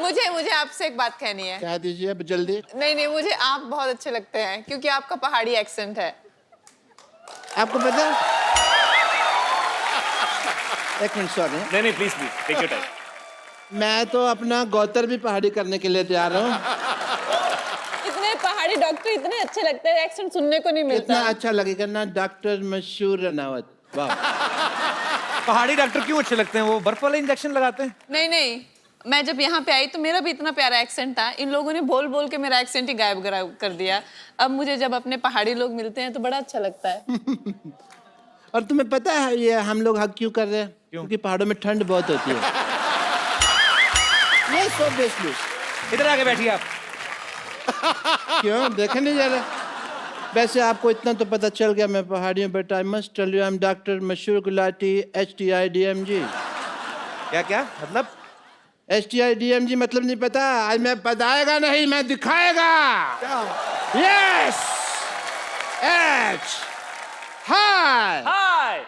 मुझे मुझे आपसे एक बात कहनी है। कह दीजिए अब जल्दी। नहीं, मुझे आप बहुत अच्छे लगते हैं क्योंकि आपका पहाड़ी एक्सेंट है। आपको पता है? एक मिनट, सॉरी। नहीं प्लीज टेक योर टाइम। मैं तो अपना गौतर भी पहाड़ी करने के लिए तैयार हूँ। इतने पहाड़ी डॉक्टर इतने अच्छे लगते हैं, एक्सेंट सुनने को नहीं मिलता। इतना अच्छा लगेगा ना डॉक्टर मशहूर रनावत। वाह। पहाड़ी डॉक्टर क्यों अच्छे लगते हैं? वो बर्फ वाले इंजेक्शन लगाते हैं। नहीं, मैं जब यहाँ पे आई तो मेरा भी इतना प्यारा एक्सेंट था, इन लोगों ने बोल बोल के मेरा एक्सेंट ही गायब कर दिया। अब मुझे जब अपने पहाड़ी लोग मिलते हैं तो बड़ा अच्छा लगता है। और तुम्हें पता है ये हम लोग हक क्यों कर रहे हैं? क्योंकि पहाड़ों में ठंड बहुत होती है। ये सो बेसलूस। इधर आके बैठिए आप। क्यों देखे नहीं जा रहा? वैसे आपको इतना तो पता चल गया मैं पहाड़ी हूँ, but I must tell you I am doctor Mashoor Gulati HTIDMG। क्या मतलब? HTIDMG मतलब नहीं पता? आज मैं बताएगा नहीं, मैं दिखाएगा। Yes H hi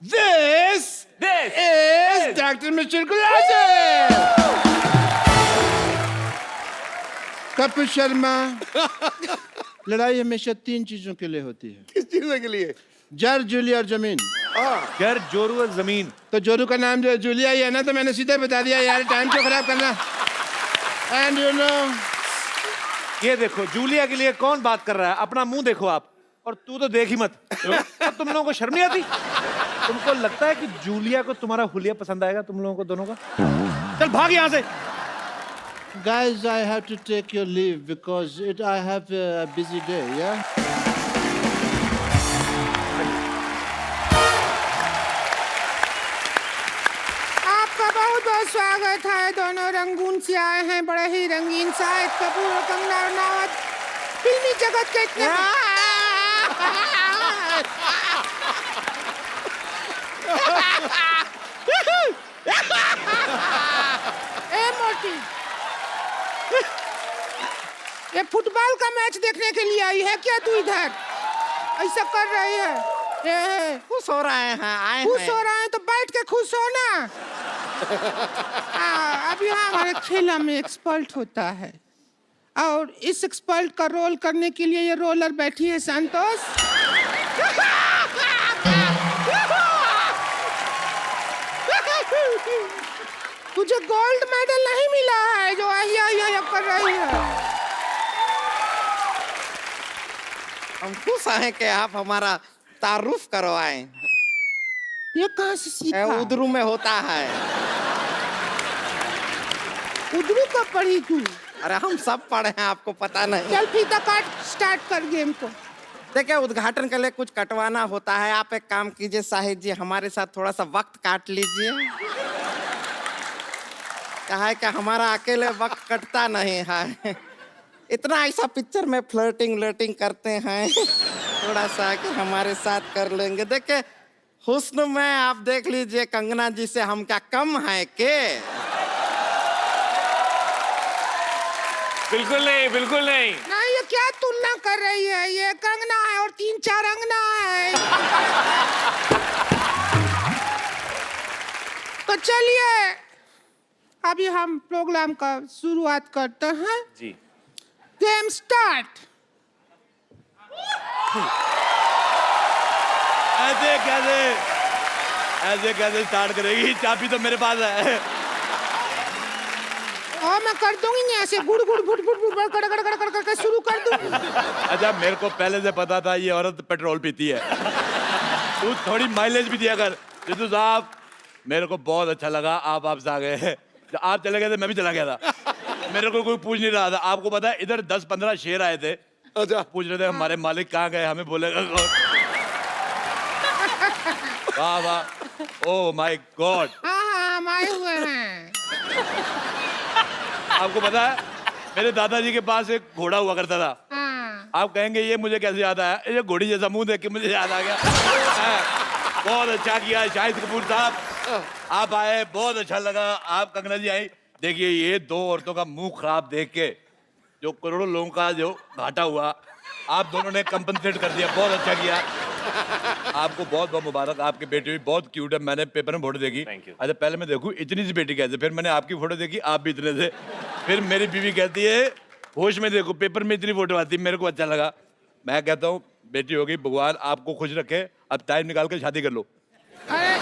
this is doctor Mashoor Gulati. Kapil Sharma. लड़ाई हमेशा 3 चीजों के लिए होती है। किस चीज के लिए? जर, जूली और जमीन। घर, जोरू और जमीन। तो जोरू का नाम जो जूलिया ही है ना, तो मैंने सीधे बता दिया यार, टाइम क्यों खराब करना। एंड यू नो, ये देखो जूलिया के लिए कौन बात कर रहा है? अपना मुंह देखो आप। और तू तो देख ही मत। अब तुम लोगों को शर्म नहीं आती? तुमको लगता है कि जूलिया को तुम्हारा हुलिया पसंद आएगा? तुम लोगों को दोनों का? चल भाग यहाँ से। guys, I have to take your leave because I have a busy day, yeah? आपका बहुत बहुत स्वागत है। दोनों रंगून से आए हैं, बड़े ही रंगीन। शाहिद कपूर और कंगना रनावत फिल्मी जगत के इतने ए मोटी, ये फुटबॉल का मैच देखने के लिए आई है क्या तू इधर? ऐसा कर रही है? खुश हो रहे हैं, आए खुश हो रहे हैं तो बैठ के खुश हो ना। अब यहाँ हमारे खेला में एक्सपर्ट होता है और इस एक्सपर्ट का रोल करने के लिए ये रोलर बैठी है संतोष। तुझे गोल्ड मेडल नहीं मिला है जो आहिया कर रही है। हम खुश हैं कि आप हमारा तारुफ करवाएं। ये कहाँ से सीखा? उधरू में होता है। उधरू का पढ़ी तू? अरे हम सब पढ़े हैं, आपको पता नहीं। चल फीता काट, स्टार्ट कर गेम को। देखिए उद्घाटन के लिए कुछ कटवाना होता है। आप एक काम कीजिए शाहिद जी, हमारे साथ थोड़ा सा वक्त काट लीजिए। क्या है कि हमारा अकेले वक्त कटता नहीं है। इतना ऐसा पिक्चर में फ्लर्टिंग करते हैं, थोड़ा सा कि हमारे साथ कर लेंगे। देखिए हुस्न में आप देख लीजिए कंगना जी से हम क्या कम है के? बिल्कुल नहीं। नहीं, ये क्या तुलना कर रही है? ये कंगना है और 3-4 अंगना है। तो चलिए अभी हम प्रोग्राम का शुरुआत करते हैं जी। Game start. ऐसे कैसे स्टार्ट करेगी? चाबी तो मेरे पास है। और मैं कर दूंगी नहीं, ऐसे गुड़ गुड़ गुड़ गुड़ गुड़ कर कर शुरू कर दूंगी। अच्छा मेरे को पहले से पता था ये औरत पेट्रोल पीती है। तू थोड़ी माइलेज भी दिया कर। जितू साहब मेरे को बहुत अच्छा लगा, आप आपसे आ गए। जब आप चले गए थे मैं भी चला गया था। मेरे को कोई पूछ नहीं रहा था। आपको पता है इधर 10-15 शेर आए थे। अच्छा पूछ रहे थे हमारे मालिक कहाँ गए, हमें बोलेगा कौन? वाह वाह, ओह माय गॉड। हाँ हम आए हुए हैं। आपको पता है मेरे दादाजी के पास एक घोड़ा हुआ करता था। हाँ। आप कहेंगे ये मुझे कैसे याद आया? ये घोड़ी जैसा मुंह देख के मुझे याद आ गया। बहुत अच्छा किया शाहिद कपूर साहब, आप आए, बहुत अच्छा लगा। आप कंगना जी आई। देखिए ये 2 औरतों का मुंह खराब देख के जो करोड़ों लोगों का जो घाटा हुआ, आप दोनों ने कंपनसेट कर दिया। बहुत अच्छा किया। आपको बहुत बहुत मुबारक। आपकी बेटी भी बहुत क्यूट है। मैंने पेपर में फोटो देखी। अच्छा पहले मैं देखूं इतनी सी बेटी कैसे, फिर मैंने आपकी फोटो देखी, आप भी इतने थे, फिर मेरी बीवी कहती है होश में देखो, पेपर में इतनी फोटो आती है, मेरे को अच्छा लगा। मैं कहता हूँ बेटी हो गई, भगवान आपको खुश रखे, अब टाइम निकाल के शादी कर लो। अरे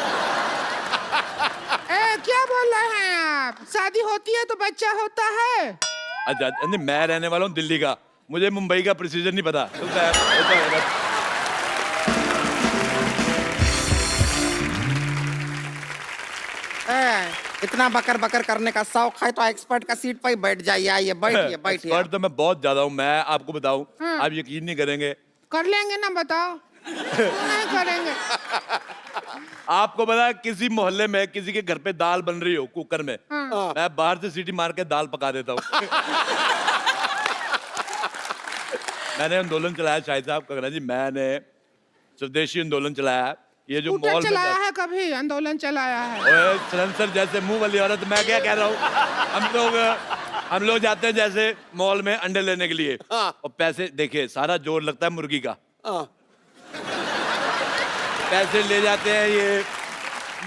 क्या बोल रहे हैं आप? शादी होती है तो बच्चा होता है। अच्छा नहीं, मैं रहने वाला हूँ दिल्ली का, मुझे मुंबई का प्रोसीजर नहीं पता। होता है। इतना बकर बकर करने का शौक है तो एक्सपर्ट का सीट पर ही बैठ जाइए। आइए बैठिए बैठिए। एक्सपर्ट तो मैं बहुत ज्यादा हूँ, मैं आपको बताऊँ, आप यकीन नहीं करेंगे। कर लेंगे ना, बताओ। नहीं करेंगे। आपको पता है किसी मोहल्ले में किसी के घर पे दाल बन रही हो कुकर में, मैं बाहर से सीटी मार के दाल पका देता हूँ। मैंने आंदोलन चलाया शाहिद साहब, कंगना जी, मैंने स्वदेशी आंदोलन चलाया। ये जो स्कूटर मॉल में चलाया है, कभी आंदोलन चलाया है? ओए सलेंसर जैसे मुंह वाली औरत, मैं क्या कह रहा हूँ, हम लोग जाते हैं जैसे मॉल में अंडे लेने के लिए, और पैसे देखिए सारा जोर लगता है मुर्गी का, पैसे ले जाते हैं ये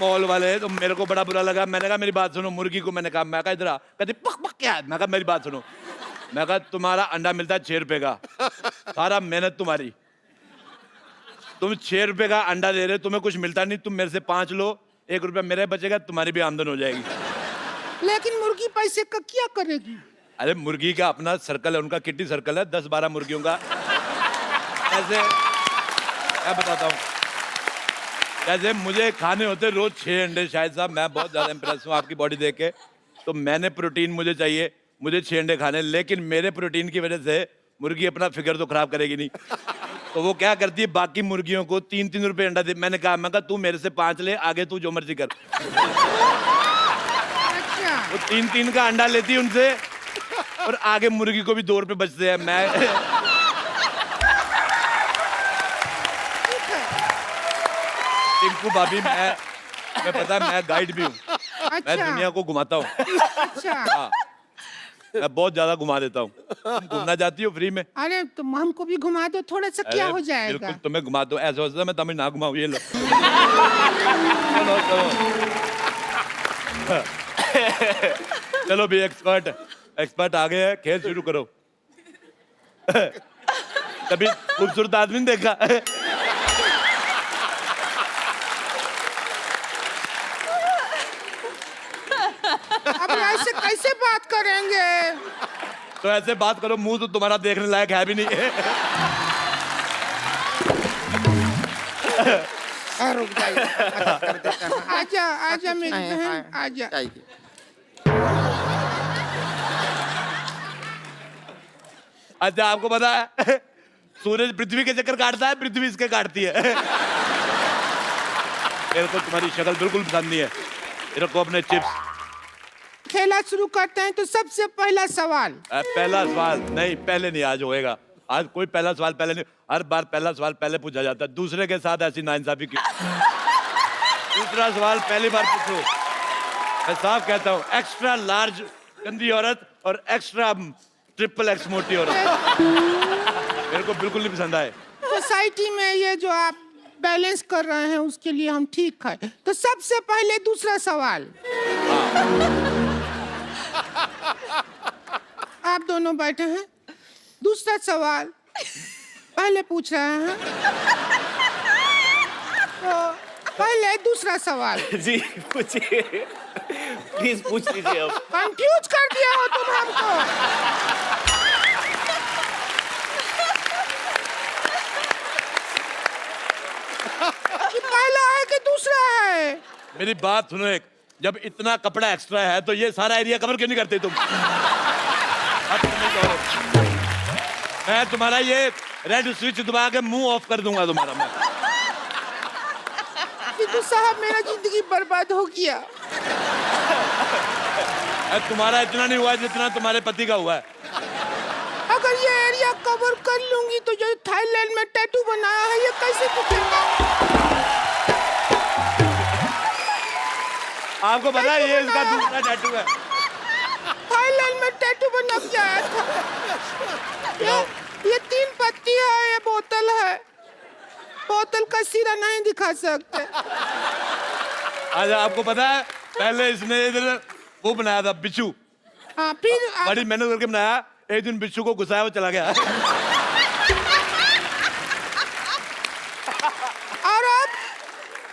मॉल वाले। तो मेरे को बड़ा बुरा लगा, मैंने कहा मेरी बात सुनो, मुर्गी को मैंने कहा, मैं कहा इधर आ, कहती पक पक क्या है? मैं कहा मेरी बात सुनो, मैं कहा तुम्हारा अंडा मिलता है 6 रुपए का, सारा मेहनत तुम्हारी, तुम 6 रुपए का अंडा दे रहे, तुम्हें कुछ मिलता नहीं, तुम मेरे से 5 लो, 1 रुपया मेरे बचेगा, तुम्हारी भी आमदन हो जाएगी। लेकिन मुर्गी पैसे का क्या करेगी? अरे मुर्गी का अपना सर्कल है, उनका किट्टी सर्कल है, 10-12 मुर्गियों का। ऐसे मैं बताता हूँ, जैसे मुझे खाने होते रोज 6 अंडे, शायद साहब मैं बहुत ज्यादा इंप्रेस हूँ आपकी बॉडी देख के, तो मैंने प्रोटीन मुझे चाहिए, मुझे 6 अंडे खाने, लेकिन मेरे प्रोटीन की वजह से मुर्गी अपना फिगर तो खराब करेगी नहीं, तो वो क्या करती है बाकी मुर्गियों को 3-3 रुपए अंडा दे। मैंने कहा तू मेरे से 5 ले, आगे तू जो मर्जी कर। अच्छा। वो 3-3 का अंडा लेती है उनसे, और आगे मुर्गी को भी 2 रुपए बचते हैं। मैं टिंकू भाभी, मैं पता है मैं गाइड भी हूँ, मैं अच्छा। दुनिया को घुमाता हूँ। अच्छा। हाँ, मैं बहुत ज्यादा घुमा देता हूँ। तुम घूमना चाहती हो फ्री में? अरे तुम हमको भी घुमा दो, थोड़ा सा क्या अरे, हो जाएगा? बिल्कुल तुम्हें घुमा दो, ऐसा होता है मैं तुम्हें ना घुमाऊँ, ये लो। चलो चलो चलो भी एक्सपर्ट आ गए हैं, खेल शुरू करो। कभी खूबसूरत आदमी नहीं देखा? अब ऐसे कैसे बात करेंगे? तो ऐसे बात करो, मुंह तो तुम्हारा देखने लायक है भी नहीं है। रुक जाइए, मदद कर देते हैं। आजा आजा मेरी नहीं, बहन, हाँ, आजा। जाइए। अच्छा आपको पता है सूरज पृथ्वी के चक्कर काटता है, पृथ्वी इसके काटती है। मेरे को तुम्हारी शक्ल बिल्कुल पसंद नहीं है, मेरे को अपने चिप्स। खेला शुरू करते हैं तो सबसे पहला सवाल। पहला सवाल नहीं, पहले नहीं, आज होएगा। आज कोई पहला सवाल पहले नहीं, हर बार पहला सवाल पहले पूछा जाता है, दूसरे के साथ ऐसी नाइंसाफी क्यों? दूसरा सवाल पहली बार पूछो। मैं साफ कहता हूँ, एक्स्ट्रा लार्ज गंदी औरत और एक्स्ट्रा ट्रिपल एक्स मोटी औरत मेरे को बिल्कुल नहीं पसंद आए। सोसाइटी में ये जो आप बैलेंस कर रहे हैं उसके लिए हम ठीक है। तो सबसे पहले दूसरा सवाल। आप दोनों बैठे हैं, दूसरा सवाल पहले पूछ रहे हैं, तो पहले दूसरा सवाल। जी पूछिए, प्लीज पूछ लीजिए अब। कंफ्यूज कर दिया हो तुम हमको। कि पहला है कि दूसरा है? मेरी बात सुनो, एक जब इतना कपड़ा एक्स्ट्रा है तो ये सारा एरिया कवर क्यों नहीं करते तुम? मैं तुम्हारा ये रेड स्विच दबा के मुंह ऑफ कर दूंगा तुम्हारा मैं। सिद्धू साहब मेरा जिंदगी बर्बाद हो गया। तुम्हारा इतना नहीं हुआ जितना तुम्हारे पति का हुआ है। अगर ये एरिया कवर कर लूंगी तो जो थाईलैंड में टैटू बनाया है ये कैसे दिखेगा? आपको पता है ये इसका दूसरा टैटू है। थाईलैंड में टैटू बना के आया था। ये 3 पत्ती है, ये बोतल है, बोतल का सिरा नहीं दिखा सकते। आज आपको पता है पहले इसने इधर वो बनाया था बिच्छू, हाँ फिर बड़ी मेहनत करके बनाया, एक दिन बिच्छू को घुसाया, वो चला गया।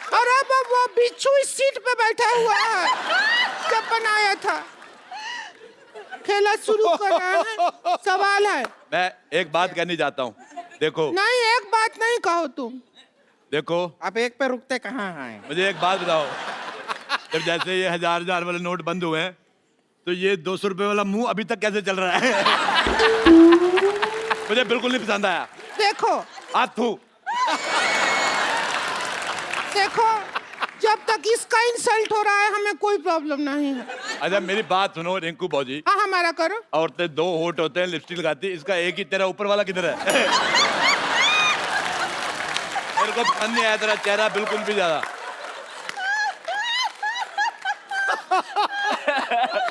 और अब वो बिच्छू इस सीट पे बैठा हुआ है जब बनाया था। खेला शुरू कर रहा है, सवाल है। मैं एक बात कहनी चाहता हूँ, देखो। नहीं, एक बात नहीं कहो तुम। देखो, आप एक पे रुकते कहाँ हैं? मुझे एक बात बताओ, जब जैसे ये 1000 वाले नोट बंद हुए हैं, तो ये 200 रुपए वाला मुंह अभी तक कैसे चल रहा है? मुझे बिल्कुल नहीं पसंद आया। देखो हाथू, देखो, जब तक इसका इंसल्ट हो रहा है हमें कोई प्रॉब्लम नहीं है। अच्छा मेरी बात सुनो रिंकू भौजी। हाँ, हमारा करो। औरतें 2 होठ होते हैं, लिपस्टिक लगाती, इसका एक ही, तेरा ऊपर वाला किधर है? मेरे को पसंद नहीं आया तेरा चेहरा बिल्कुल भी ज्यादा।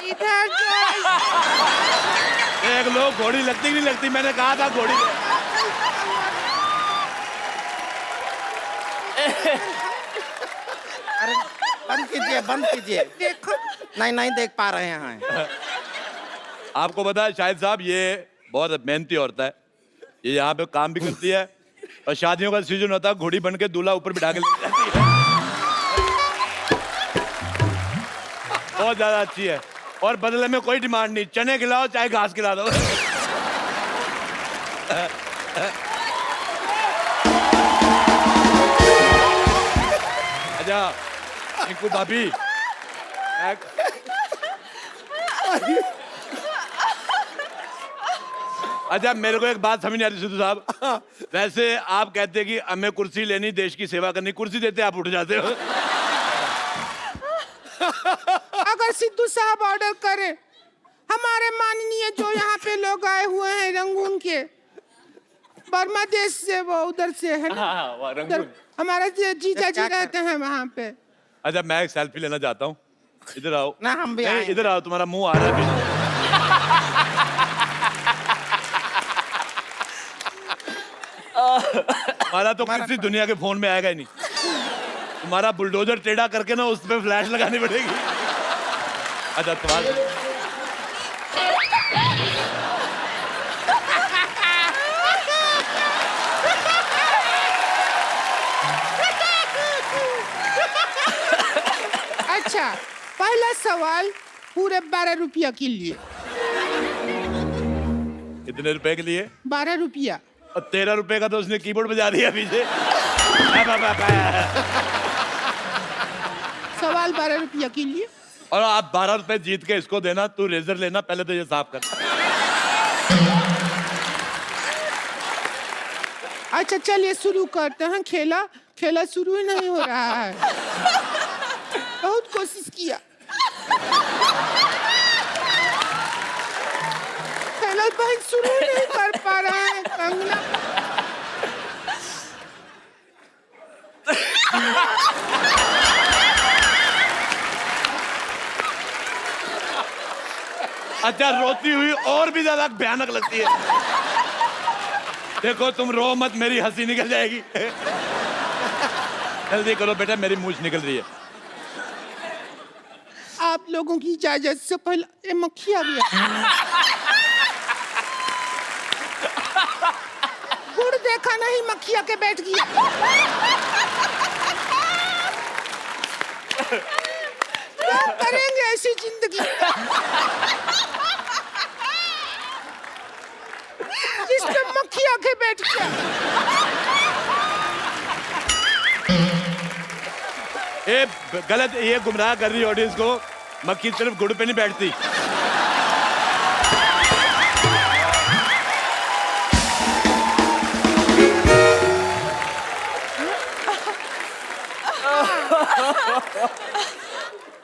इधर जो देख लो, घोड़ी लगती नहीं लगती, मैंने कहा था घोड़ी। अरे बंद कीजिए, बंद कीजिए। देखो, नहीं देख पा रहे हैं। आपको पता है शाहिद साहब, ये बहुत मेहनती औरत है, ये यहाँ पे काम भी करती है, और शादियों का सीजन होता है, घोड़ी बन के दूल्हा ऊपर बिठा के ले जाती है। बहुत ज्यादा अच्छी है, और बदले में कोई डिमांड नहीं, चने खिलाओ चाहे घास खिला दो। अच्छा रिंकू भाभी, अच्छा मेरे को एक बात समझ नहीं आ रही सिद्धू साहब, वैसे आप कहते हैं कि हमें कुर्सी लेनी, देश की सेवा करनी, कुर्सी देते आप उठ जाते हो। अगर सिद्धू साहब ऑर्डर करे, हमारे माननीय जो यहाँ पे लोग आए हुए हैं रंगून के, बर्मा देश से, वो उधर से है ना, हाँ, उधर हमारा जीजा जी रहते हैं वहाँ पे। अच्छा मैं एक सेल्फी लेना चाहता हूँ, इधर आओ। ना हम भी नहीं, आए। इधर आओ, तुम्हारा मुंह आ रहा है बीच में। तुम्हारा तो किसी दुनिया के फोन में आएगा ही नहीं, तुम्हारा बुलडोजर टेढ़ा करके ना उस पे फ्लैश लगानी पड़ेगी। अच्छा तुम्हारा अच्छा, पहला सवाल पूरे 12 रुपया के लिए। कितने रुपए के लिए? 12 रुपया। और 13 रुपए का तो उसने कीबोर्ड बजा दिया पीछे। सवाल 12 रुपया के लिए। और आप 12 रुपए जीत के इसको देना, तू रेजर लेना, पहले तो ये साफ कर। अच्छा चलिए शुरू करते हैं। खेला शुरू ही नहीं हो रहा है। बहुत कोशिश किया, खेला बहन शुरू ही नहीं कर पा रहा है। कंगना अच्छा रोती हुई और भी ज्यादा भयानक लगती है। देखो तुम रो मत, मेरी हंसी निकल जाएगी। जल्दी करो बेटा, मेरी मूछ निकल रही है। आप लोगों की इजाजत से पहले ये मक्खी आ गया। गुड़ देखा नहीं, मक्खिया के बैठ गया। क्या करेंगे ऐसी जिंदगी जिसमें मक्खिया के बैठ गया। ये गलत, ये गुमराह कर रही है ऑडियंस को। मक्खी सिर्फ गुड़ पे नहीं बैठती।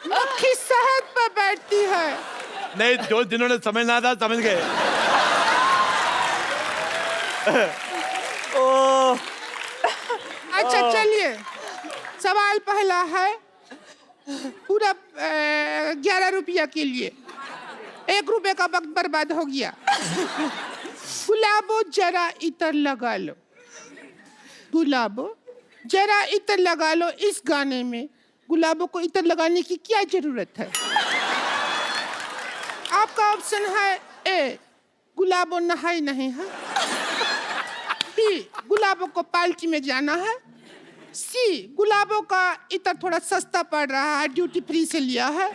मक्खी शहद पे बैठती है। नहीं, जो जिन्होंने समझना था समझ गए। अच्छा चलिए, सवाल पहला है पूरा 11 रुपया के लिए। 1 रुपए का वक्त बर्बाद हो गया। गुलाबो जरा इतर लगा लो, गुलाबो जरा इतर लगा लो। इस गाने में गुलाबों को इतर लगाने की क्या जरूरत है? आप आपका ऑप्शन है ए, गुलाबो नहाई नहीं है, बी, गुलाबों को पार्टी में जाना है, सी, गुलाबों का इतर थोड़ा सस्ता पड़ रहा है, ड्यूटी फ्री से लिया है,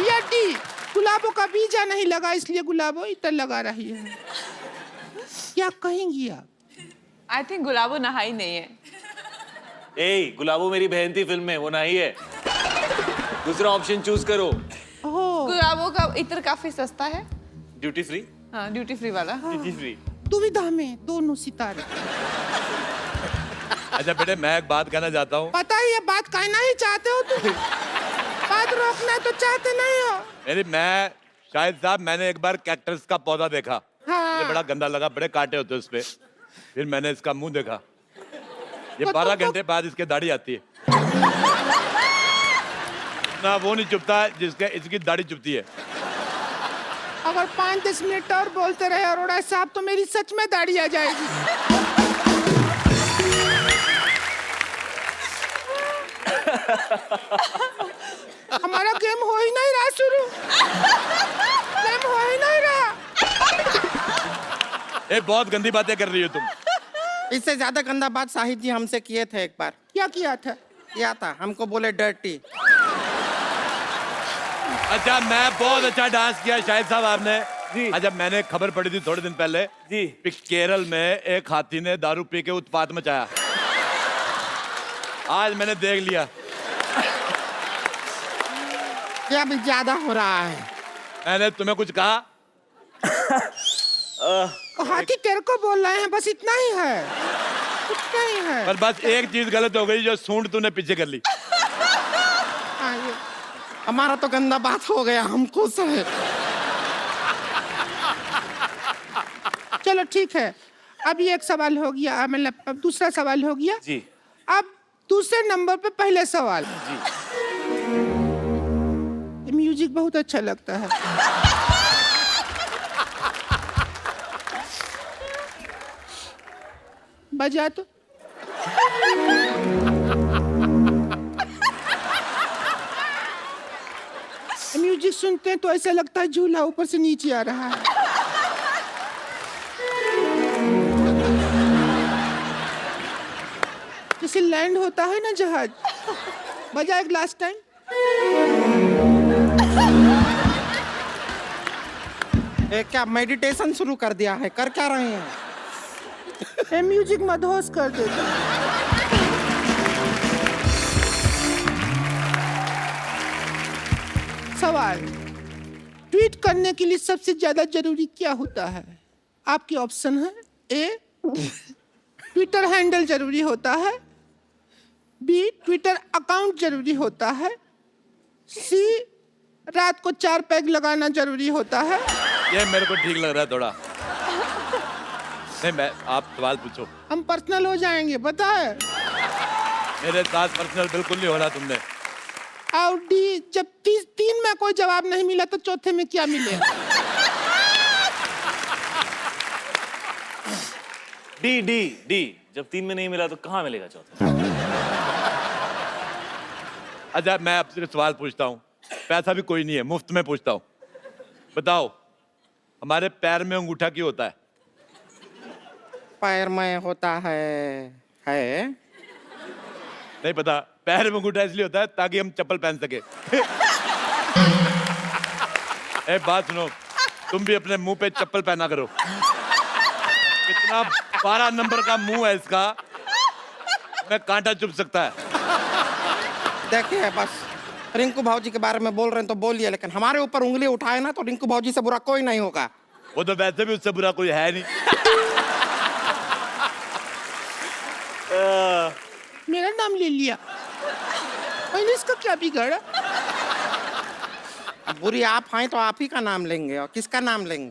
या डी, गुलाबों का वीजा नहीं लगा इसलिए गुलाबों इतर लगा रही है। क्या कहेंगी आप? आई थिंक गुलाबो नहाई नहीं है। ए गुलाबो मेरी बहन थी फिल्म में, वो नहीं है। दूसरा ऑप्शन चूज करो। ओह, गुलाबो का इत्र काफी सस्ता है। Duty free. हाँ, ड्यूटी फ्री वाला। Duty free. दुविधा में दोनों सितारे। अच्छा बेटे, मैं एक बात कहना चाहता हूँ। पता ही है बात कहना ही चाहते हो तुम, बात रोकना तो चाहते नहीं हो। मैं शाहिद साहब, मैंने एक बार कैक्टस का पौधा देखा। हाँ। मुझे बड़ा गंदा लगा, बड़े कांटे होते उस पे। फिर मैंने इसका मुंह देखा, ये तो 12 तुमको- घंटे बाद इसके दाढ़ी आती है ना, वो नहीं चुभता जिसके इसकी दाढ़ी चुभती है। अगर 5-10 मिनट और बोलते रहे अरोड़ा साहब तो मेरी सच में दाढ़ी आ जाएगी। हमारा गेम हो ही नहीं रहा शुरू, गेम हो ही नहीं रहा। ये बहुत गंदी बातें कर रही हो तुम। इससे ज्यादा गंदा बात शाहिद जी हमसे किए थे एक बार। क्या किया था? क्या था? हमको बोले डर्टी। अच्छा, मैं बहुत अच्छा डांस किया शाहिद साहब आपने। जी। अच्छा, मैंने खबर पड़ी थी थोड़े दिन पहले जी। कि केरल में एक हाथी ने दारू पी के उत्पात मचाया। आज मैंने देख लिया। क्या अभी ज्यादा हो रहा है? मैंने तुम्हें कुछ कहा? हाथी तेरे को बोल रहे हैं, बस इतना ही है, इतना ही है। पर बस एक चीज गलत हो गई, जो सूंड तूने पीछे कर ली। हाँ, ये हमारा तो गंदा बात हो गया, हम खुश हैं। चलो ठीक है, अब ये एक सवाल हो गया, मतलब अब दूसरा सवाल हो गया। जी। अब दूसरे नंबर पे पहले सवाल। जी। ये म्यूजिक बहुत अच्छा लगता है। बजा तो। म्यूजिक सुनते हैं तो ऐसा लगता है झूला ऊपर से नीचे आ रहा है। जैसे लैंड होता है ना जहाज। बजा एक लास्ट टाइम। क्या मेडिटेशन शुरू कर दिया है? कर क्या रहे हैं? ये म्यूजिक मदहोश कर देता। सवाल, ट्वीट करने के लिए सबसे ज्यादा जरूरी क्या होता है? आपके ऑप्शन है ए, ट्विटर हैंडल जरूरी होता है, बी, ट्विटर अकाउंट जरूरी होता है, सी, रात को 4 पैग लगाना जरूरी होता है। ये मेरे को ठीक लग रहा है थोड़ा। नहीं, आप सवाल पूछो। हम पर्सनल हो जाएंगे, पता है। मेरे साथ पर्सनल बिल्कुल नहीं हो रहा तुमने। और डी, जब 3 में कोई जवाब नहीं मिला तो चौथे में क्या मिलेगा? D D D. जब 3 में नहीं मिला तो कहाँ मिलेगा चौथा? अच्छा, मैं आपसे सवाल पूछता हूँ, पैसा भी कोई नहीं है, मुफ्त में पूछता हूँ। बताओ, हमारे पैर में अंगूठा क्यों होता है? पैर में होता है? नहीं पता? पैर में अंगूठा इसलिए होता है ताकि हम चप्पल पहन सके। ए, बात सुनो, तुम भी अपने मुंह पे चप्पल पहना करो। कितना 12 नंबर का मुंह है इसका, मैं कांटा चुभ सकता है। देखिए, बस रिंकू भाजी के बारे में बोल रहे हैं तो बोलिए, लेकिन हमारे ऊपर उंगली उठाए ना तो रिंकू भाजी से बुरा कोई नहीं होगा। वो तो वैसे भी उससे बुरा कोई है नहीं। मेरा नाम ले लिया, मैंने इसका क्या बिगाड़ा? अब बुरी आप हैं तो आप ही का नाम लेंगे, और किसका नाम लेंगे?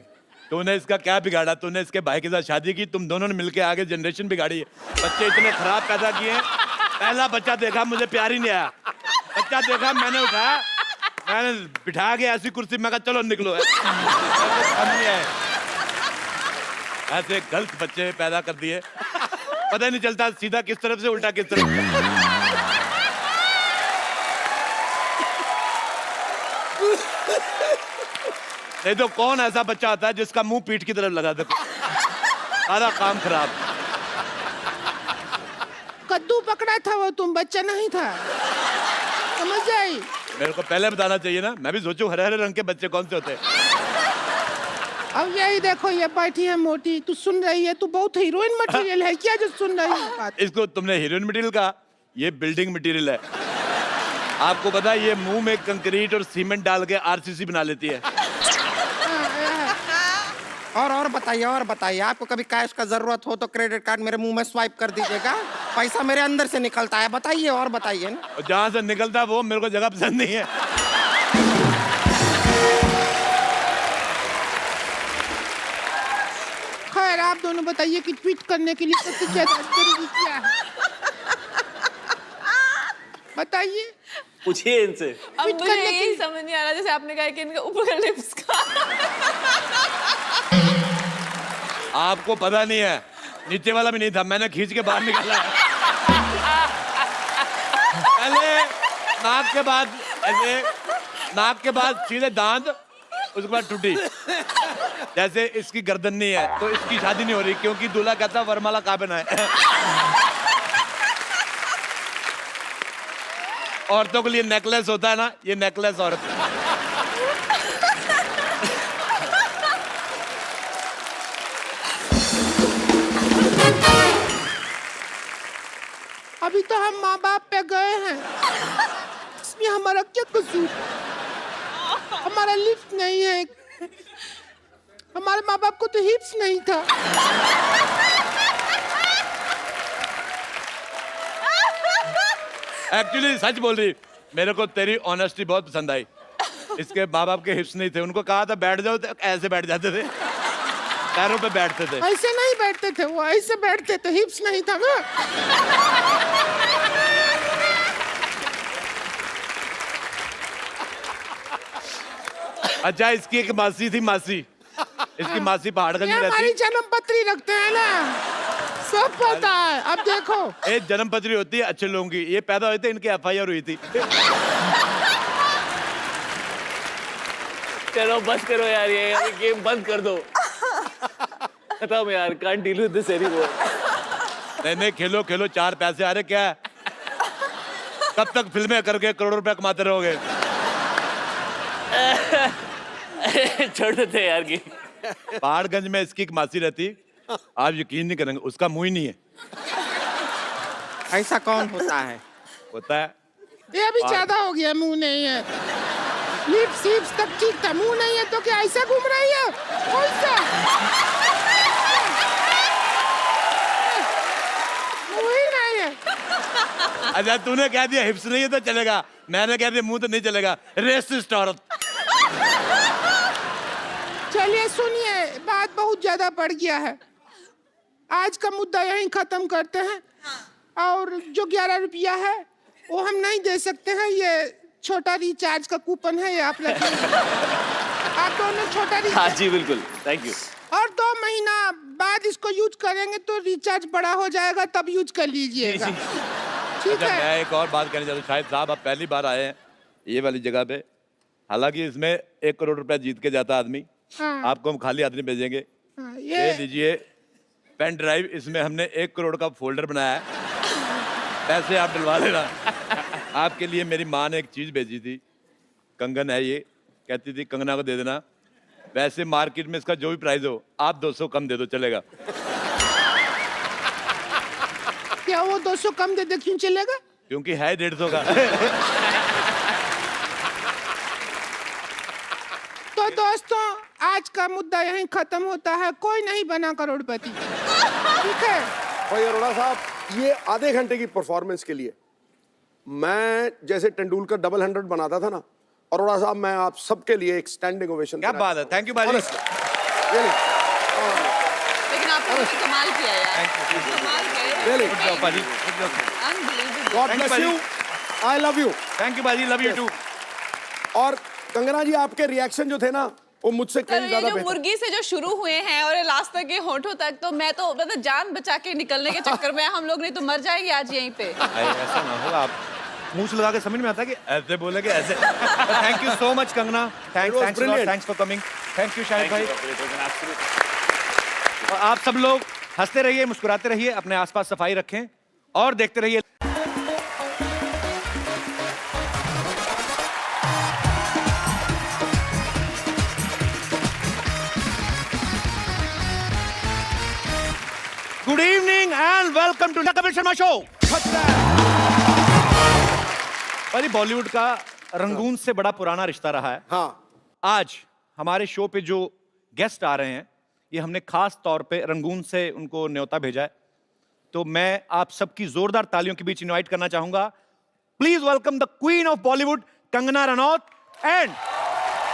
तूने इसका क्या बिगाड़ा? तूने इसके भाई के साथ शादी की, तुम दोनों ने मिलकर आगे जनरेशन बिगाड़ी है। बच्चे इतने खराब पैदा किए हैं। पहला बच्चा देखा, मुझे प्यार ही नहीं आया। बच्चा देखा, मैंने उठाया, मैंने बिठा के ऐसी कुर्सी में कहा चलो निकलो। ऐसे गलत बच्चे पैदा कर दिए, पता ही नहीं चलता सीधा किस तरफ से उल्टा किस तरफ। नहीं तो कौन ऐसा बच्चा आता है जिसका मुंह पीठ की तरफ लगा दे, सारा काम खराब। कद्दू पकड़ा था वो, तुम बच्चा नहीं था, समझ आई? मेरे को पहले बताना चाहिए ना, मैं भी सोचूं हरे हरे रंग के बच्चे कौन से होते हैं। अब यही देखो, ये बैठी है मोटी, तू सुन रही है? तू बहुत हीरोइन मटेरियल है क्या जो सुन रही है बात? इसको तुमने हीरोइन मटेरियल कहा, ये बिल्डिंग मटेरियल है। आपको पता है ये मुंह में कंक्रीट और सीमेंट डाल के आरसीसी बना लेती है। और बताइए, आपको कभी कैश का जरूरत हो तो क्रेडिट कार्ड मेरे मुंह में स्वाइप कर दीजिएगा, पैसा मेरे अंदर से निकलता है। बताइए और बताइए ना। और जहां से निकलता है वो मेरे को जगह पसंद नहीं है। खैर आप दोनों बताइए कि ट्वीट करने के लिए सबसे ज्यादा जरूरी क्या है? बताइए। पूछिए इनसे। अब ट्वीट मुझे करने के यही लिए- समझ नहीं आ रहा, जैसे आपने कहा कि इनका ऊपर लिप्स का आपको पता नहीं है, नीचे वाला भी नहीं था, मैंने खींच के बाहर निकाला है। पहले नाक के बाद ऐसे, नाक के बाद सीधे दांत, उसके बाद टूटी। जैसे इसकी गर्दन नहीं है तो इसकी शादी नहीं हो रही, क्योंकि दूल्हा कहता वरमाला कहाँ पहना है। औरतों के लिए नेकलेस होता है ना, ये नेकलेस औरत। अभी तो हम माँ बाप पे गए हैं, इसमें हमारा क्या कसूर? हमारा लिफ्ट नहीं है, हमारे माँ बाप को तो हिप्स नहीं था। एक्चुअली सच बोल रही, मेरे को तेरी ऑनेस्टी बहुत पसंद आई। इसके माँ बाप के हिप्स नहीं थे, उनको कहा था बैठ जाओ तो ऐसे बैठ जाते थे, पैरों पे बैठते थे। ऐसे नहीं बैठते थे वो, ऐसे बैठते थे, हिप्स नहीं था ना। अच्छा, इसकी एक मासी थी, मासी, इसकी मासी पहाड़गंज ये में हमारी रहती। जन्म पत्री रखते हैं ना, सब पता है। अब देखो, एक जन्म पत्री होती है अच्छे लोगों की, ये पैदा हुए थे, इनकी एफआईआर हुई थी। चलो बस करो यार, ये गेम बंद कर दो, खत्म यार, can't deal with this anymore. नहीं खेलो खेलो, 4 पैसे आ रहे, क्या है? कब तक फिल्में करके करोड़ों रुपया कमाते रहोगे? छोड़ देते हैं यार गेम। पहाड़गंज में इसकी एक मासी रहती, आप यकीन नहीं करेंगे, उसका मुंह ही नहीं है। ऐसा कौन होता है? होता है। ये अभी ज्यादा हो गया, मुंह नहीं है। लिप्स हिप्स तक ठीक था, मुंह नहीं है तो क्या ऐसा घूम रही है? कौन सा मुंह ही नहीं है? अच्छा, तूने कह दिया हिप्स नहीं है तो चलेगा, मैंने कह दिया मुंह तो नहीं चलेगा। रेसिस्ट औरत। चलिए सुनिए, बात बहुत ज्यादा बढ़ गया है, आज का मुद्दा यहीं खत्म करते हैं। और जो 11 रुपया है वो हम नहीं दे सकते हैं, ये छोटा रिचार्ज का कूपन है, ये आप रखिए। आप दोनों छोटा हाँ रिचार्ज, जी बिल्कुल, थैंक यू। और 2 महीना बाद इसको यूज करेंगे तो रिचार्ज बड़ा हो जाएगा, तब यूज कर लीजिएगा, ठीक अच्छा, है? मैं एक और बात कहना चाहता हूँ। शायद साहब आप पहली बार आए हैं ये वाली जगह पे, हालांकि इसमें 1 करोड़ रुपया जीत के जाता आदमी, हाँ। आपको हम खाली आदमी भेजेंगे। हाँ, ये लीजिए पेन ड्राइव, इसमें हमने 1 करोड़ का फोल्डर बनाया है, पैसे आप डलवा लेना। आपके लिए मेरी माँ ने एक चीज भेजी थी, कंगन है ये, कहती थी कंगना को दे देना। वैसे मार्केट में इसका जो भी प्राइस हो, आप 200 कम दे दो, चलेगा। क्या वो 200 कम दे दे, क्यों चलेगा? क्योंकि है 150 का। तो दोस्तों, आज का मुद्दा यहीं खत्म होता है, कोई नहीं बना करोड़पति, ठीक है? भाई अरोड़ा साहब, ये आधे घंटे की परफॉर्मेंस के लिए मैं जैसे तेंदुलकर डबल 100 बनाता था ना, अरोड़ा साहब मैं आप सबके लिए एक स्टैंडिंग ओवेशन। क्या बात है, थैंक यू बाजी। लेकिन आपने तो कमाल किया यार, कमाल Really? किया, बाजी, unbelievable. God Thank you, bless you, I love you. Thank you बाजी, लव यू टू। और कंगना जी, आपके रिएक्शन जो थे ना, वो मुझसे तो कहीं ये ज्यादा जो बेहतर। मुर्गी से जो शुरू हुए हैं और ये लास्ट तक ये होठों तक, तो मैं तो मतलब जान बचा के निकलने के चक्कर में हम लोग नहीं तो मर जाएंगे आज यहीं पे। ऐसा ना हो, आप मूछ लगा के समझ में आता कि ऐसे बोले कि ऐसे। Thank you so much Kangana, It was brilliant. Thanks for coming. Thank you Shahid भाई। Kapil. It was an absolute. और आप सब लोग हंसते रहिए, मुस्कुराते रहिए, अपने आसपास सफाई रखें और देखते रहिए। Good evening and welcome to the Kapil Sharma show. भाई बॉलीवुड का रंगून से बड़ा पुराना रिश्ता रहा है। हाँ आज हमारे शो पे जो गेस्ट आ रहे हैं, ये हमने खास तौर पे रंगून से उनको न्योता भेजा है। तो मैं आप सबकी जोरदार तालियों के बीच इनवाइट करना चाहूंगा। Please welcome the queen of Bollywood Kangana Ranaut and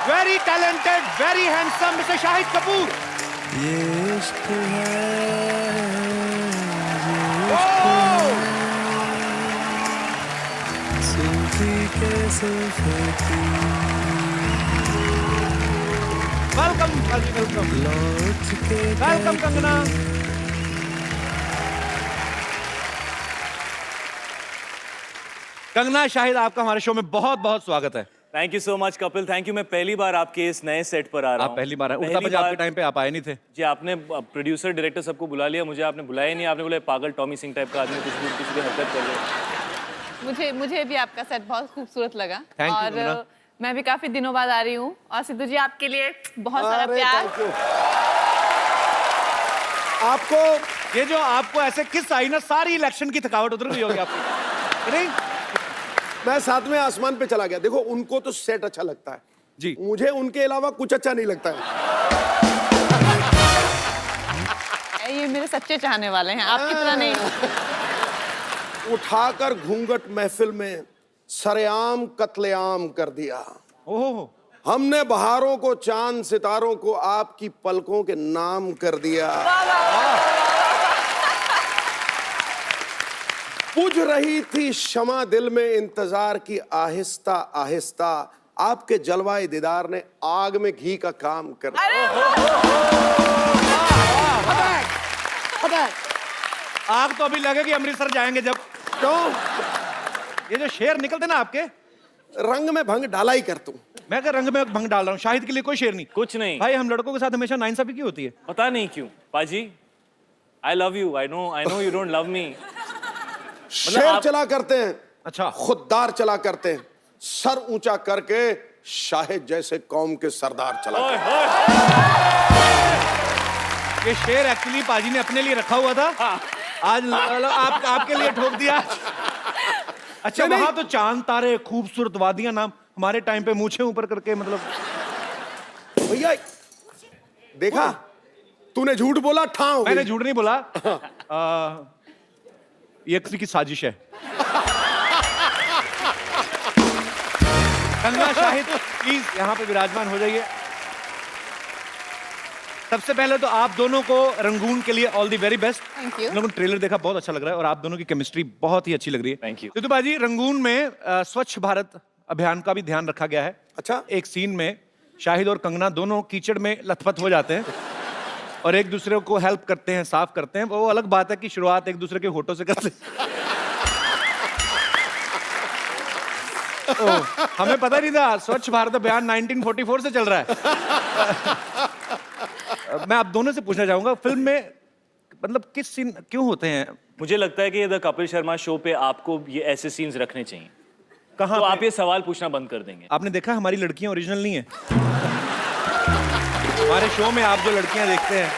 very talented, very handsome mister Shahid Kapoor. Welcome welcome welcome Kangana. Kangana, Shahid, आपका हमारे शो में बहुत बहुत स्वागत है। Thank you so much Kapil, thank you. मैं पहली बार आपके इस नए सेट पर आ रहा हूँ। आप पहली बार आए, उड़ता पंजाब के टाइम पे आप आए नहीं थे। जी, आपने प्रोड्यूसर डायरेक्टर सबको बुला लिया, मुझे आपने बुलाया ही नहीं। आपने बोला पागल टॉमी सिंह टाइप का आदमी कुछ भी हरकत कर ले। मुझे भी आपका सेट बहुत खूबसूरत लगा। Thank you, और मीना। मैं भी काफी दिनों बाद आ रही हूँ और सिद्धू जी आपके लिए बहुत सारा अरे प्यार। thank you। आपको ये जो आपको ऐसे किस आई ना, सारी इलेक्शन की थकावट उतर गई होगी आपकी, नहीं? मैं साथ में आसमान पे चला गया। देखो उनको तो सेट अच्छा लगता है जी। मुझे उनके अलावा कुछ अच्छा नहीं लगता है। ये मेरे सच्चे चाहने वाले हैं, आपकी तरह नहीं। उठाकर घूंघट महफिल में सरेआम कत्लेआम कर दिया। ओहो, हमने बहारों को, चांद सितारों को आपकी पलकों के नाम कर दिया। बुझ रही थी शमा दिल में इंतजार की आहिस्ता आहिस्ता, आपके जलवाए दीदार ने आग में घी का काम कर दिया। आग तो अभी लगेगी अमृतसर जाएंगे जब। क्यों? ये जो शेर निकलते ना आपके, रंग में भंग डाला ही कर तू। मैं क्या रंग में भंग डाल रहा हूँ? शाहिद के लिए कोई शेर नहीं। कुछ नहीं भाई, हम लड़कों के साथ हमेशा नाइंसाफी क्यों होती है? पता नहीं क्यों पाजी। आई love you, I know you don't love me. शेर आप- चला करते हैं, अच्छा, खुददार चला करते हैं, सर ऊंचा करके शाहिद जैसे कौम के सरदार चला करते ये शेर एक्चुअली पाजी ने अपने लिए रखा हुआ था। आज आपके लिए ठोक दिया। अच्छा, नहीं, वहां तो चांद तारे, खूबसूरत वादियां, नाम हमारे टाइम पे मूछें ऊपर करके, मतलब हैं। भैया देखा, तूने झूठ बोला, ठाव मैंने झूठ नहीं बोला। ये किसी की साजिश है। कंगना, शाहिद, प्लीज यहाँ पे विराजमान हो जाइए। सबसे पहले तो आप दोनों को रंगून के लिए all the very best. Thank you. हम लोगों ने ट्रेलर देखा, बहुत अच्छा लग रहा है और आप दोनों की केमिस्ट्री बहुत ही अच्छी लग रही है। Thank you. सिद्धू बाजी, रंगून में स्वच्छ भारत अभियान का भी ध्यान रखा गया है। अच्छा। एक सीन में शाहिद और कंगना दोनों कीचड़ में लथपथ हो जाते हैं और एक दूसरे को हेल्प करते हैं, साफ करते हैं। वो अलग बात है कि शुरुआत एक दूसरे के होठों से करते हैं। हमें पता नहीं था स्वच्छ भारत अभियान 1944 से चल रहा है। मैं आप दोनों से पूछना चाहूंगा, फिल्म में मतलब किस सीन क्यों होते हैं? मुझे लगता है कि द कपिल शर्मा शो पे आपको ये ऐसे सीन्स रखने चाहिए। कहाँ तो पे? आप ये सवाल पूछना बंद कर देंगे। आपने देखा हमारी लड़कियां ओरिजिनल नहीं है। हमारे शो में आप जो लड़कियां देखते हैं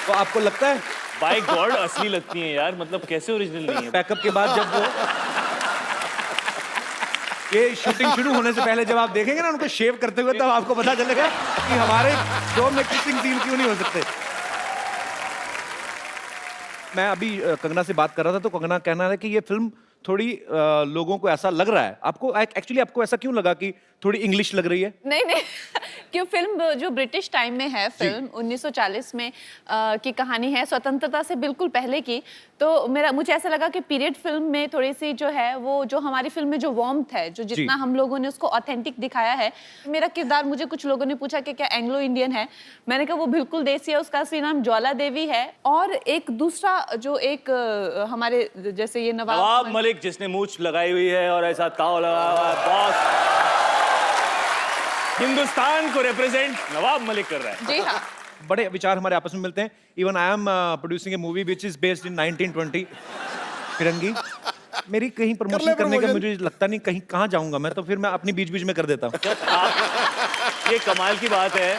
तो आपको लगता है बाय गॉड असली लगती हैं यार, मतलब कैसे ओरिजिनल नहीं है? पैकअप के बाद जब वो ये शूटिंग शुरू होने से पहले जब आप देखेंगे ना उनको शेव करते हुए, तब आपको पता चलेगा कि हमारे शो में किसिंग सीन क्यों नहीं हो सकते। मैं अभी कंगना से बात कर रहा था तो कंगना कहना है कि ये फिल्म थोड़ी लोगों को ऐसा लग रहा है, आपको एक्चुअली आपको ऐसा क्यों लगा कि थोड़ी इंग्लिश लग रही है? नहीं क्यों, फिल्म जो ब्रिटिश टाइम में है, फिल्म 1940 में की कहानी है, स्वतंत्रता से बिल्कुल पहले की। तो मुझे ऐसा लगा कि पीरियड फिल्म में थोड़ी सी जो है वो, जो हमारी फिल्म में जो वार्मथ है, जो जितना हम लोगों ने उसको ऑथेंटिक दिखाया है। मेरा किरदार, मुझे कुछ लोगों ने पूछा कि क्या एंग्लो इंडियन है, मैंने कहा वो बिल्कुल देसी है, उसका असली नाम ज्वाला देवी है। और एक दूसरा जो एक हमारे जैसे ये नवाब मलिक जिसने मूछ लगाई हुई है और ऐसा ताव लगा हुआ है, बॉस। हिंदुस्तान को रिप्रेजेंट नवाब मलिक कर रहा है। जी हाँ। बड़े विचार हमारे आपस में मिलते हैं। Even I am producing A movie which is based in 1920 फिरंगी। मेरी कहीं प्रमोशन करने का मुझे लगता नहीं, कहीं कहाँ जाऊंगा मैं, तो फिर मैं अपनी बीच बीच में कर देता हूँ। ये कमाल की बात है,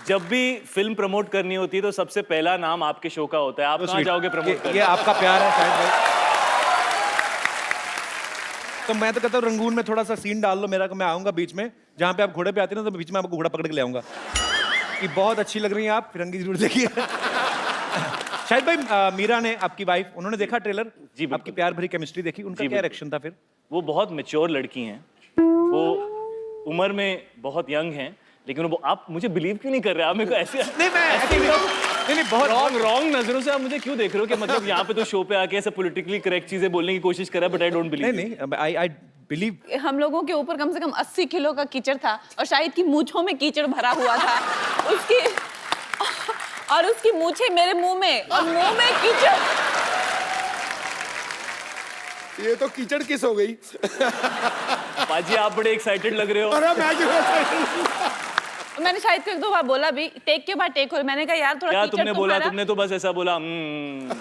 जब भी फिल्म प्रमोट करनी होती है तो सबसे पहला नाम आपके शो का होता है। आप कहाँ जाओगे प्रमोट करने? ये आपका प्यार है शायद भाई। तो मैं तो कहता हूँ रंगून में थोड़ा सा सीन डाल लो मेरा, मैं आऊंगा बीच में, जहाँ पे आप घोड़े पे आते हैं ना, तो बीच में आपको घोड़ा पकड़ के ले आऊंगा कि बहुत अच्छी लग रही हैं आप, फिरंगी जरूर देखिए। शायद भाई मीरा ने, आपकी वाइफ, उन्होंने देखा ट्रेलर? जी, आपकी प्यार भरी केमिस्ट्री देखी, उनका क्या रिएक्शन था फिर? वो बहुत मैच्योर लड़की हैं, वो उम्र में बहुत यंग हैं, लेकिन वो, आप मुझे बिलीव क्यों नहीं कर रहे? आप मेरे को ऐसे नहीं बहुत रॉन्ग नजरों से आप मुझे क्यों देख रहे हो कि मतलब यहाँ पे तो शो पे आके ऐसे पॉलिटिकली करेक्ट चीजें बोलने की कोशिश कर रहा है, बट आई डोंट बिलीव। नहीं आई बिलीव। हम लोगों के ऊपर कम से कम 80 किलो का कीचड़ था और शाहिद की मूंछों में कीचड़ भरा हुआ था। उसकी मूंछें मेरे मुंह में और मुंह में कीचड़। ये तो कीचड़ किस हो गई? पाजी आप बड़े एक्साइटेड लग रहे हो। अरे मैं क्यों excited? मैंने शाहिद को 1-2 बार बोला भी, टेक के बाद टेक हो, मैंने कहा यार थोड़ा क्या कीचड़ तुमने बोला? तुम्हारा, तुमने तो बस ऐसा बोला मैंने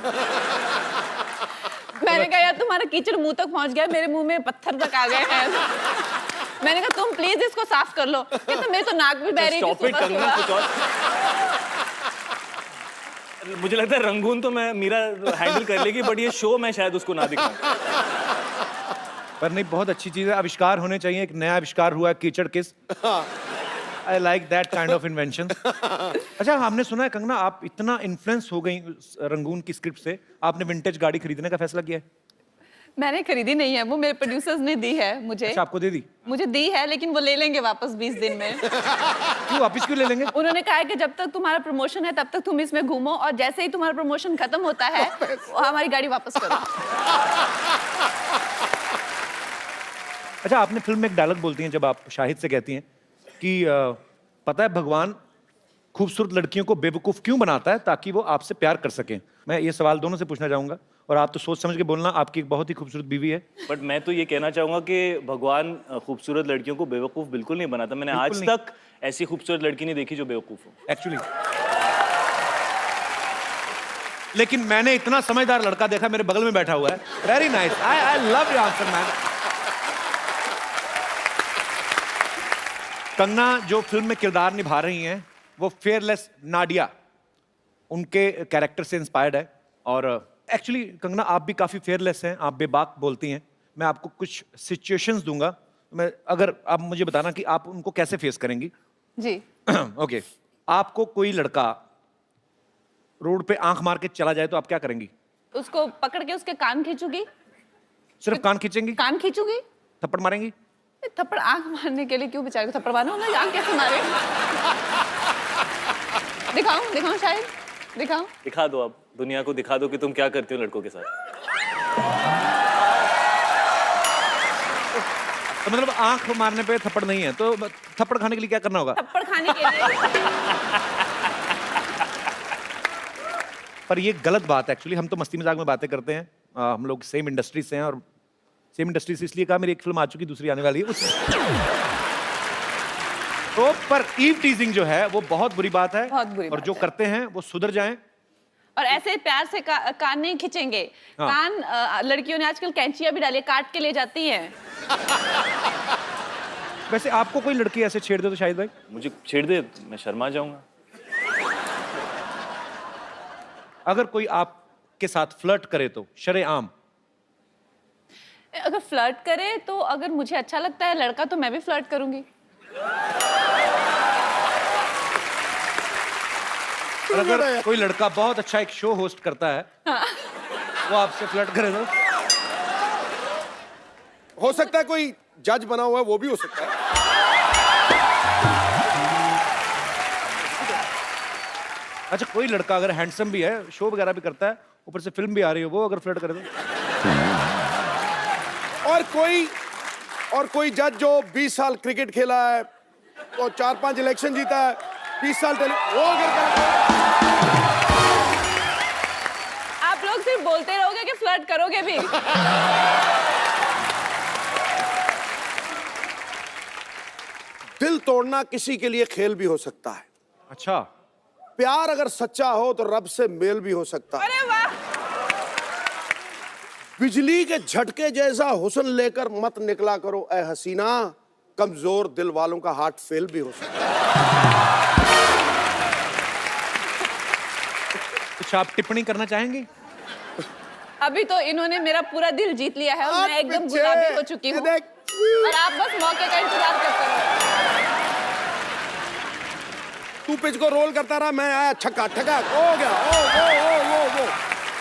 कहा यार तुम्हारा कीचड़ मुंह तक पहुंच गया, मेरे मुंह में पत्थर तक आ गए हैं। मैंने कहा तुम प्लीज इसको साफ कर लो। कहता मेरे तो नाक भी बह रही थी Stop it, सुबह कंगना, सुबह। कुछ और। मुझे लगता है रंगून तो मैं मीरा हैंडल कर लेगी, बट ये शो मैं शायद उसको ना दिखाऊं। पर नहीं, बहुत अच्छी चीज है, आविष्कार होने चाहिए। एक नया आविष्कार हुआ है कीचड़ किस। I like that kind of invention. अच्छा, हमने सुना है कंगना आप इतना इन्फ्लुएंस हो गई रंगून की स्क्रिप्ट से, आपने विंटेज गाड़ी खरीदने का फैसला किया है? मैंने खरीदी नहीं है, वो मेरे प्रोड्यूसर्स ने दी है मुझे। अच्छा, आपको दे दी? मुझे दी है, लेकिन वो ले लेंगे वापस 20 दिन में। क्यों वापस क्यों ले लेंगे? उन्होंने कहा है कि जब तक तुम्हारा प्रमोशन है तब तक तुम इसमें घूमो, और जैसे ही तुम्हारा प्रमोशन खत्म होता है हमारी गाड़ी वापस करो। अच्छा, आपने फिल्म में एक डायलॉग बोलती हैं जब आप शाहिद से कहती हैं कि पता है भगवान खूबसूरत लड़कियों को बेवकूफ क्यों बनाता है? ताकि वो आपसे प्यार कर सकें। मैं ये सवाल दोनों से पूछना चाहूंगा, और आप तो सोच समझ के बोलना, आपकी एक बहुत ही खूबसूरत बीवी है। बट मैं तो ये कहना चाहूंगा कि भगवान खूबसूरत लड़कियों को बेवकूफ बिल्कुल नहीं बनाता। मैंने आज तक ऐसी खूबसूरत लड़की नहीं देखी जो बेवकूफ हो। एक्चुअली लेकिन मैंने इतना समझदार लड़का देखा, मेरे बगल में बैठा हुआ है। Very nice, I love your answer man. Kangana जो फिल्म में किरदार निभा रही हैं वो फेयरलेस नाडिया, उनके कैरेक्टर से इंस्पायर्ड है। और एक्चुअली कंगना आप भी काफी फेयरलेस हैं, आप बेबाक बोलती हैं। मैं आपको कुछ सिचुएशंस दूंगा, मैं अगर आप मुझे बताना कि आप उनको कैसे फेस करेंगी। जी। ओके, आपको कोई लड़का रोड पे आंख मार के चला जाए तो आप क्या करेंगी? उसको पकड़ के उसके कान खींचूंगी। सिर्फ कान खींचेंगी? कान खींचूंगी। थप्पड़ मारेंगी? थप्पड़ आंख मारने के लिए क्यों बेचारे को थप्पड़ मारो ना, आंख कैसे मारे? दिखाऊं शायद, दिखाऊं? दिखा दो, आप दुनिया को दिखा दो कि तुम क्या करते हो लड़कों के साथ। तो मतलब आंख मारने पे थप्पड़ नहीं है, तो थप्पड़ खाने के लिए क्या करना होगा? थप्पड़ खाने के लिए। पर ये गलत बात है एक्चुअली। हम तो मस्ती मजाक में बातें करते हैं, हम लोग सेम इंडस्ट्री से हैं, और सेम इंडस्ट्री से इसलिए कहा, मेरी एक फिल्म आ चुकी, दूसरी आने वाली है। तो पर ईव टीजिंग जो है वो बहुत बुरी बात है, बहुत बुरी और बात जो है। करते हैं वो सुधर जाएं। और ऐसे प्यार से कान नहीं खींचेंगे। हाँ। कान लड़कियों ने आजकल कैंचियां भी डाली, काट के ले जाती हैं। वैसे आपको कोई लड़की ऐसे छेड़ दे तो शाहिद भाई? मुझे छेड़ दे मैं शर्मा जाऊंगा। अगर कोई आपके साथ फ्लर्ट करे तो शरेआम? अगर फ्लर्ट करे तो, अगर मुझे अच्छा लगता है लड़का तो मैं भी फ्लर्ट करूंगी। और अगर कोई लड़का बहुत अच्छा एक शो होस्ट करता है, वो आपसे फ्लर्ट करे तो? हो सकता है कोई जज बना हुआ है, वो भी हो सकता है। अच्छा, कोई लड़का अगर हैंडसम भी है, शो वगैरह भी करता है, ऊपर से फिल्म भी आ रही है, वो अगर फ्लर्ट करे तो? और कोई जज जो 20 साल क्रिकेट खेला है, तो 4-5 इलेक्शन जीता है, 20 साल वो अगर आप लोग सिर्फ बोलते रहोगे कि फ्लर्ट करोगे भी? तोड़ना किसी के लिए खेल भी हो सकता है। अच्छा, प्यार अगर सच्चा हो तो रब से मेल भी हो सकता है। अरे वाह, बिजली के झटके जैसा हुस्न लेकर मत निकला करो ए हसीना, कमजोर दिल वालों का हार्ट फेल भी हो सकता है। कुछ आप टिप्पणी करना चाहेंगे? अभी तो इन्होंने मेरा पूरा दिल जीत लिया है और मैं एकदम पीछे, गुलाबी हो चुकी ये हूँ देख। और आप बस मौके का इंतजार करते रहो। तू पिच को रोल करता रहा, मैं आया छक्का ठका हो गया। ओ।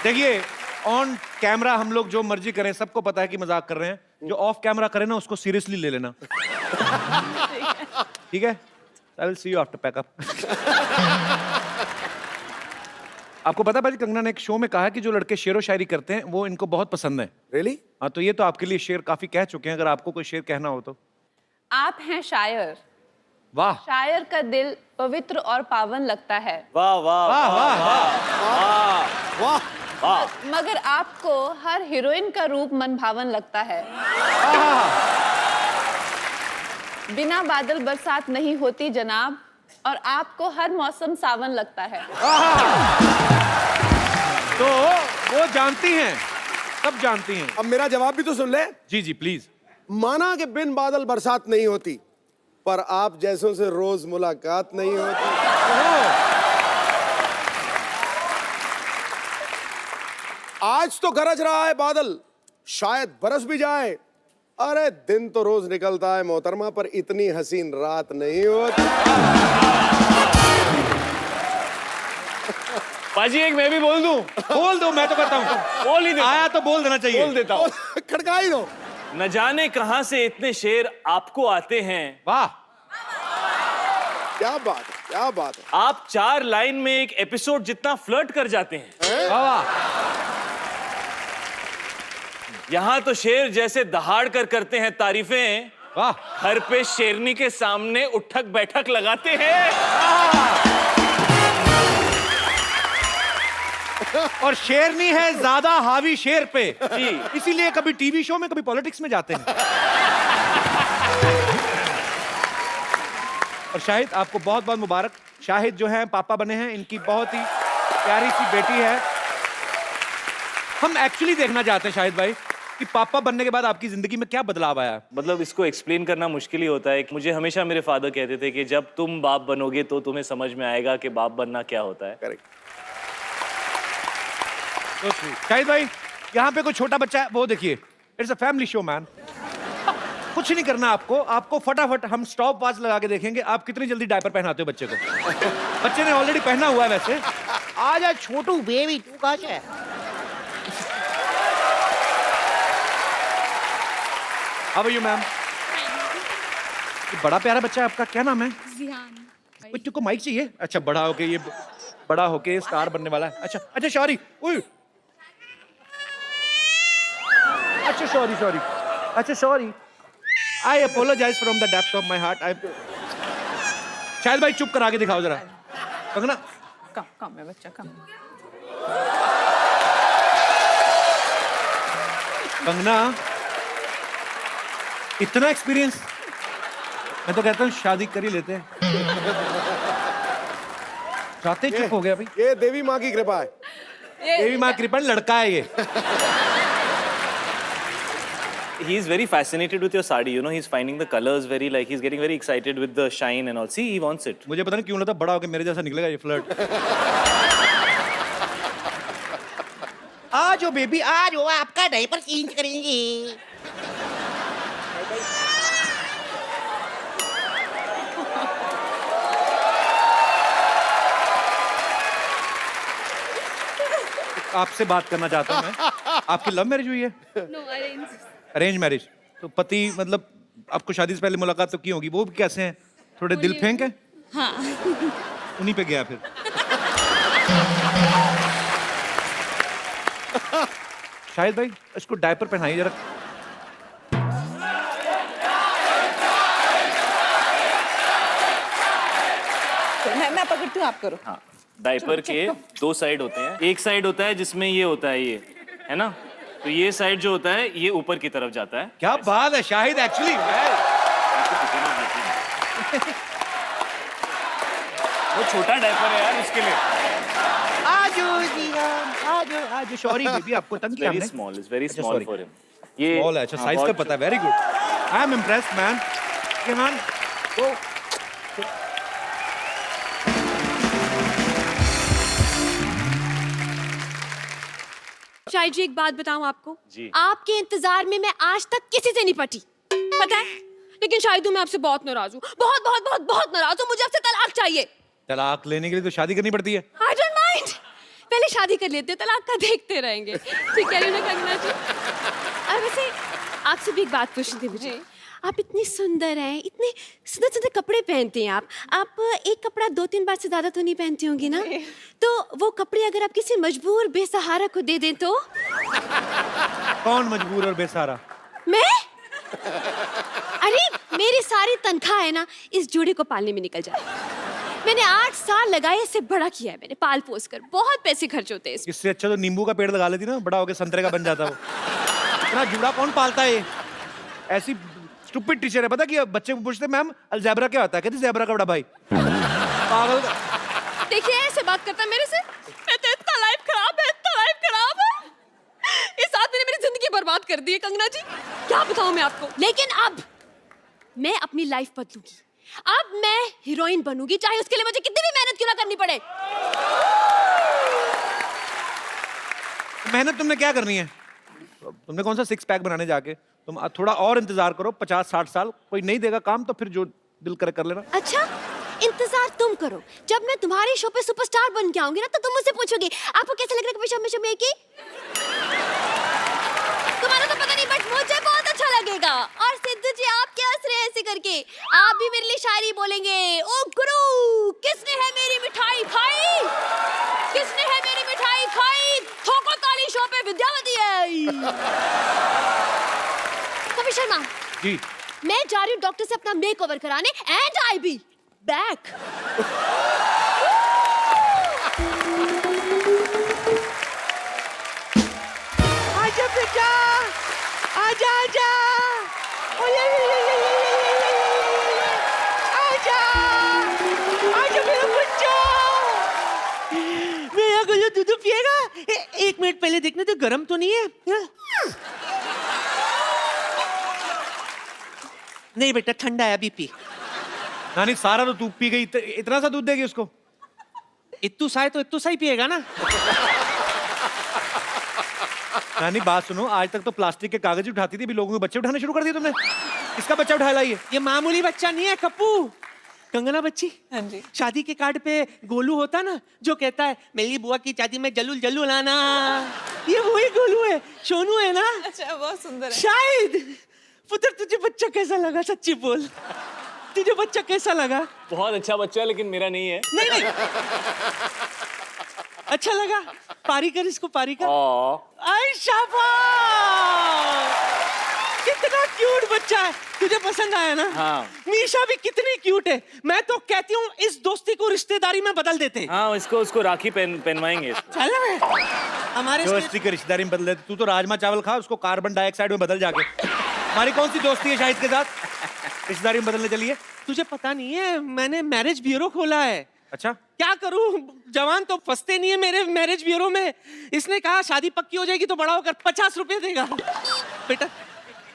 देखिए, ऑन कैमरा हम लोग जो मर्जी करें, सबको पता है कि मजाक कर रहे हैं। जो ऑफ कैमरा करे ना, उसको सीरियसली ले लेना। ठीक है? I will see you after pack up. आपको पता है भाई, कंगना ने एक शो में कहा कि जो लड़के शेरो शायरी करते हैं वो इनको बहुत पसंद है। रियली? हाँ, तो ये तो आपके लिए शेर काफी कह चुके हैं, अगर आपको कोई शेर कहना हो तो। आप हैं शायर, वाह शायर का दिल पवित्र और पावन लगता है, वाह वाह वाह वाह वाह। मगर आपको हर हीरोइन का रूप मनभावन लगता है। बिना बादल बरसात नहीं होती जनाब, और आपको हर मौसम सावन लगता है। तो वो जानती हैं, सब जानती हैं। अब मेरा जवाब भी तो सुन ले। जी जी प्लीज। माना कि बिन बादल बरसात नहीं होती, पर आप जैसों से रोज मुलाकात नहीं होती। आज तो गरज रहा है बादल, शायद बरस भी जाए। अरे दिन तो रोज निकलता है मोहतरमा, पर इतनी हसीन रात नहीं होती। पाजी एक मैं भी बोल दूं? बोल दो, मैं तो करता हूँ। बोल ही देता हूं। आया तो बोल देना चाहिए। बोल देता हूँ। खड़का ही दो। न जाने कहां से इतने शेर आपको आते हैं। वाह, क्या बात है, क्या बात है। आप 4 लाइन में एक एपिसोड जितना फ्लर्ट कर जाते हैं। वाह वाह। यहाँ तो शेर जैसे दहाड़ कर करते हैं तारीफें, वाह। घर पे शेरनी के सामने उठक बैठक लगाते हैं। और शेरनी है ज्यादा हावी शेर पे, जी। इसीलिए कभी टीवी शो में, कभी पॉलिटिक्स में जाते हैं। और शाहिद, आपको बहुत बहुत मुबारक। शाहिद जो है पापा बने हैं, इनकी बहुत ही प्यारी सी बेटी है। हम एक्चुअली देखना चाहते हैं शाहिद भाई कि पापा बनने के बाद आपकी जिंदगी में क्या बदलाव आया। मतलब इसको एक्सप्लेन करना मुश्किल ही होता है। मुझे हमेशा मेरे फादर कहते थे कि जब तुम बाप बनोगे तो तुम्हें समझ में आएगा कि बाप बनना क्या होता है। करेक्ट। शाहिद भाई, यहाँ पे कोई छोटा बच्चा है, वो देखिए, it's a family show man. कुछ नहीं करना आपको, आपको फटाफट हम स्टॉप वॉच लगा के देखेंगे आप कितनी जल्दी डायपर पहनाते हो बच्चे को। बच्चे ने ऑलरेडी पहना हुआ है वैसे। आजा छोटू बेबी, तू कहाँ से है? How are you ma'am? बड़ा प्यारा बच्चा है आपका, क्या नाम है? जिहान। बच्चों को माइक चाहिए? अच्छा, बड़ा होके ये बड़ा होके स्टार बनने वाला है। अच्छा अच्छा, सॉरी। अच्छा सॉरी। अच्छा sorry, I apologise from the depth of my heart. आई शाहिद भाई चुप कर आगे दिखाओ जरा। कंगना, कम है बच्चा, कम। कंगना, इतना एक्सपीरियंस, मैं तो कहता हूँ शादी कर ही लेते हैं। चाहते चुप हो गया भाई। ये देवी माँ की कृपा है। देवी माँ कृपा, लड़का है ये। He is very fascinated with your sari. You know, he's finding the colors very like he's getting very excited with the shine and all. See, he wants it. मुझे पता नहीं क्यों लगता बड़ा होकर मेरे जैसा निकलेगा ये फ्लर्ट। आ जाओ बेबी, आ जाओ, आपका डायपर चेंज करेंगे। आपसे बात करना चाहता हूँ मैं। आपकी लव मैरिज हुई है? No, arranged. Arrange marriage? तो पति मतलब आपको शादी से पहले मुलाकात तो की होगी, वो कैसे हैं? थोड़े दिल फेंक है? हाँ। उन्हीं पे गया फिर। शाहिद भाई, इसको डायपर पहनाइए जरा। मैं पकड़ती हूँ, आप करो। हाँ, डायपर के 2 साइड होते हैं। एक साइड होता है जिसमें ये होता है, ये है ना, तो ये साइड जो होता है ये ऊपर की तरफ जाता है। क्या बात है शाहिद, एक्चुअली वो छोटा डायपर है यार उसके लिए। आज सॉरी बेबी, आपको तंग किया वेरी हमने। स्मॉल, इज वेरी अच्छा, स्मॉल sorry. For him. ये Small है, अच्छा हाँ, साइज का बहुत पता है, very good. I am impressed man. ईमान तो शायद जी एक बात बताऊं आपको, जी। आपके इंतजार में मैं आज तक किसी से नहीं पटी, पता है? लेकिन शायद मैं आपसे बहुत नाराज हूँ, बहुत बहुत बहुत बहुत नाराज हूँ। मुझे आपसे तलाक चाहिए। तलाक लेने के लिए तो शादी करनी पड़ती है। आई डोंट माइंड, पहले शादी कर लेते हैं, तलाक का देखते रहेंगे। ठीक कह रही हूँ ना कंगना जी? और वैसे आपसे भी एक बात पूछनी थी मुझे। आप इतनी सुंदर हैं, इतने सुंदर सुंदर कपड़े पहनते हैं आप एक कपड़ा 2-3 बार से ज्यादा तो नहीं पहनती होंगी ना? तो वो कपड़े अगर आप किसी मजबूर बेसहारा को दे दें तो? कौन मजबूर और बेसहारा? मैं? अरे मेरी सारी तनख्वाह है ना इस जोड़ी को पालने में निकल जाए। मैंने 8 साल लगाए, इसे बड़ा किया है मैंने, पाल पोस कर। बहुत पैसे खर्च होते हैं इसमें। इससे अच्छा तो नींबू का पेड़ लगा लेती ना, बड़ा होके संतरे का बन जाता वो। इतना जुड़ा कौन पालता है? ऐसी स्टूपिड टीचर है, पता कि बच्चे को पूछते मैम अलजेब्रा क्या होता है, कहती ज़ेब्रा का बड़ा भाई। पागल। देखिए ऐसे बात करता है मेरे से। मैं तो इतना लाइफ खराब है, इतना लाइफ खराब है। इस आदमी ने मेरी जिंदगी बर्बाद कर दी है कंगना जी, क्या बताऊं मैं आपको। लेकिन अब मैं अपनी लाइफ बदलूंगी। अब मैं हीरोइन बनूंगी, चाहे उसके लिए मुझे कितनी भी मेहनत क्यों ना करनी पड़े। मेहनत तुमने क्या करनी है? तुमने कौन सा 6 पैक बनाने जाके? तुम थोड़ा और इंतजार करो, 50-60 साल कोई नहीं देगा काम तो फिर जो दिल करे कर लेना। अच्छा इंतजार तुम करो, जब मैं तुम्हारे शो पे सुपरस्टार बन के आऊंगी ना तो तुम मुझसे पूछोगे आपको कैसा लग रहा है कभी शो में की? तुम्हारा तो पता नहीं बट मुझे बहुत अच्छा लगेगा। और सिद्धू जी आप क्या हंस रहे हैं ऐसे करके? आप भी मेरे लिए शायरी बोलेंगे। ओ गुरु किसने है मेरी मिठाई खाई, किसने है मेरी मिठाई खाई, ठोको ताली शो पे विद्यावती है। कवि शर्मा जी मैं जा रही हूँ डॉक्टर से अपना मेकओवर कराने एंड आई बी बैक। आजा बेटा, आजा आजा, ओले आजा, आजा मेरा बच्चा, मेरा गुल्लू दूध पिएगा? एक मिनट पहले देखने तो गर्म तो नहीं है? नहीं बेटा ठंडा है, अभी पी। नानी सारा तो तू पी गई, इतना सा दूध देगी उसको? इत्तू सा है तो इत्तू सा ही पिएगा ना। नानी बात सुनो, आज तक तो प्लास्टिक के कागज उठाती थी, अभी लोगों के बच्चे उठाने शुरू कर दिए तुमने। किसका बच्चा उठा लाई है? ये मामूली बच्चा नहीं है कप्पू, कंगना बच्ची। हाँ जी। शादी के कार्ड पे गोलू होता ना जो कहता है मेरी बुआ की शादी में जल्लू जल्लू लाना, ये वही गोलू है, सोनू है ना। अच्छा बहुत सुंदर है। शायद पुत्र तुझे बच्चा कैसा लगा? सच्ची बोल, तुझे बच्चा कैसा लगा? बहुत अच्छा बच्चा है लेकिन मेरा नहीं है। नहीं नहीं अच्छा लगा? पारी कर इसको, पारी कर। आई शाबाश, कितना क्यूट बच्चा है। तुझे पसंद आया ना? हाँ। मीशा भी कितनी क्यूट है। मैं तो कहती हूँ इस दोस्ती को रिश्तेदारी में बदल देते। हाँ उसको राखी पहनवाएंगे। चल हमारे दोस्ती की रिश्तेदारी में बदल देते? तू तो राजमा चावल खा, उसको कार्बन डाइऑक्साइड में बदल जाके। हमारी कौन सी दोस्ती है शाहिद के साथ रिश्तेदारी में बदलने चलिए? तुझे पता नहीं है मैंने मैरिज ब्यूरो खोला है। अच्छा क्या करूं, जवान तो फंसते नहीं है मेरे मैरिज ब्यूरो में। इसने कहा शादी पक्की हो जाएगी तो बड़ा होकर 50 रुपए देगा। बेटा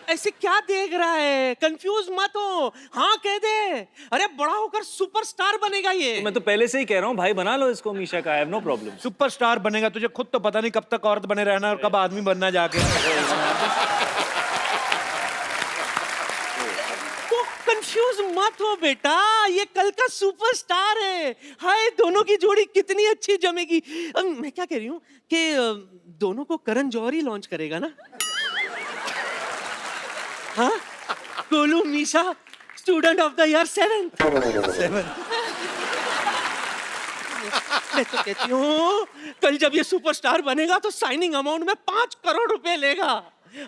ऐसे क्या देख रहा है, कंफ्यूज मत हो, हाँ कह दे। अरे बड़ा होकर सुपरस्टार बनेगा ये। मैं तो पहले से ही कह रहा हूँ भाई, बना लो इसको मीशा का, I have no problem. Superstar बनेगा? तुझे खुद तो पता नहीं कब तक औरत बने रहना और कब आदमी बनना जाके। कंफ्यूज मत हो बेटा, ये कल का सुपरस्टार है। हाय दोनों की जोड़ी कितनी अच्छी जमेगी। मैं क्या कह रही हूँ कि दोनों को करण जौहर ही लॉन्च करेगा ना? हाँ Golu Misha student of the year 7th। मैं तो कहती हूँ कल जब ये सुपरस्टार बनेगा तो साइनिंग अमाउंट में 5 करोड़ रुपए लेगा।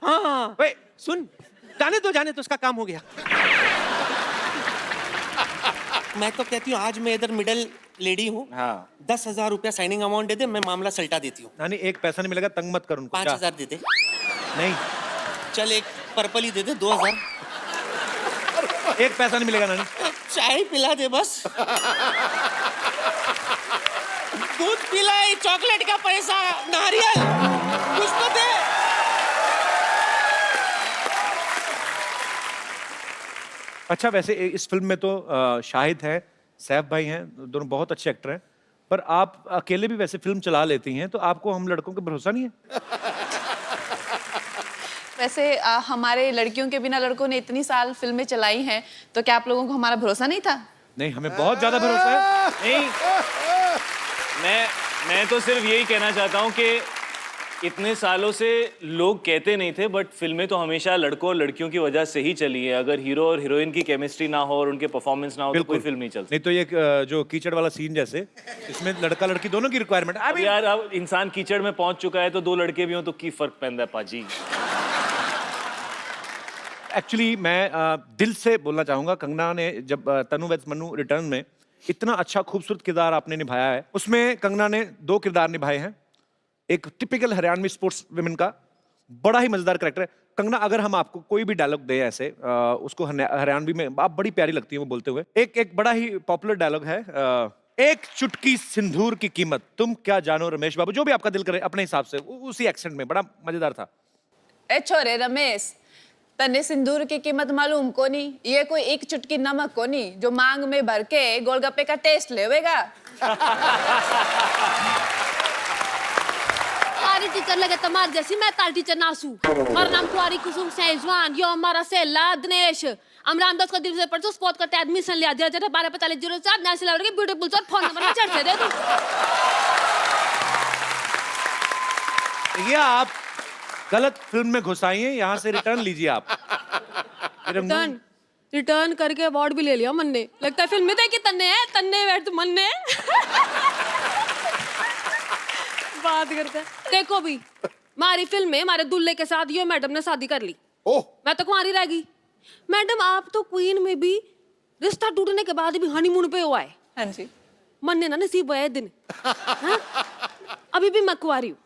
हाँ सुन, जाने तो उसका काम हो गया। मैं तो कहती हूँ आज मैं इधर मिडिल लेडी हूँ। हाँ 10,000 रुपया साइनिंग अमाउंट दे दे, मैं मामला सल्टा देती हूँ। नानी एक पैसा नहीं मिलेगा, तंग मत कर उनको। 5,000 दे दे। नहीं चल एक पर्पल ही दे दे, 2,000। एक पैसा नहीं मिलेगा नानी। चाय पिला दे बस। दूध पिलाई, चॉकलेट का पैसा, नारियल कुछ तो दे। अच्छा, वैसे इस फिल्म में तो शाहिद हैं, सैफ भाई हैं, दोनों बहुत अच्छे एक्टर हैं, पर आप अकेले भी वैसे फिल्म चला लेती हैं, तो आपको हम लड़कों पे भरोसा नहीं है? वैसे हमारे लड़कियों के बिना लड़कों ने इतनी साल फिल्में चलाई हैं, तो क्या आप लोगों को हमारा भरोसा नहीं था? नहीं, हमें बहुत ज्यादा भरोसा है। नहीं, मैं तो सिर्फ यही कहना चाहता हूँ कि इतने सालों से लोग कहते नहीं थे, बट फिल्में तो हमेशा लड़कों और लड़कियों की वजह से ही चली है। अगर हीरो और हीरोइन की केमिस्ट्री ना हो और उनके परफॉर्मेंस ना हो तो कोई फिल्म नहीं चलती। नहीं तो ये जो कीचड़ वाला सीन जैसे, इसमें लड़का लड़की दोनों की रिक्वायरमेंट। अब यार, अब इंसान कीचड़ में पहुंच चुका है तो दो लड़के भी हों तो की फर्क पैंदा है पाजी। एक्चुअली मैं दिल से बोलना चाहूंगा, कंगना ने जब तनु वेड्स मन्नू रिटर्न में इतना अच्छा खूबसूरत किरदार आपने निभाया है, उसमें कंगना ने 2 किरदार निभाए हैं। एक टिपिकल हरियाणवी स्पोर्ट्स विमेन का बड़ा ही मजेदार कैरेक्टर है। कंगना, अगर हम आपको कोई भी डायलॉग दे ऐसे, उसको हरियाणवी में आप बड़ी प्यारी लगती है वो बोलते हुए, एक बड़ा ही पॉपुलर डायलॉग है, एक चुटकी सिंदूर की कीमत तुम क्या जानो रमेश बाबू, जो भी आपका दिल करे अपने हिसाब से, उसी एक्सेंट में, बड़ा मजेदार था। ए छोरे रमेश, तन्ने सिंदूर की कीमत मालूम कोनी? ये कोई एक चुटकी नमक कोनी जो मांग में भर के गोलगप्पे का टेस्ट लेवेगा। तुम्हारी टीचर लगे तमार जैसी, मैं तार टीचर नासू। मेरा नाम कुआरी कुसुम सेजवान, यो हमारा सेला दिनेश। हम रामदास को दिल से परसों स्पॉट करते एडमिशन लिया, 124504 नेशनल लेवल के ब्यूटीफुल सर फोन नंबर में चढ़ दे तू। ये आप गलत फिल्म में घुसाई हैं, यहाँ से रिटर्न लीजिए आप। रिटर्न करके अवार्ड भी ले लिया मन ने। लगता है फिल्म में देखी तन्ने है, तन्ने बैठ मन ने बात करते हैं। देखो भी, हमारी फिल्म में हमारे दुल्हे के साथ यो मैडम ने शादी कर ली। ओह, मैं तो कुंवारी रह गई। मैडम, आप तो क्वीन में भी रिश्ता टूटने के बाद भी हनीमून पे हुआ है। हाँ जी, मन ने ना नसीब हुआ है दिन। हाँ? अभी भी मैं कुंवारी हूँ,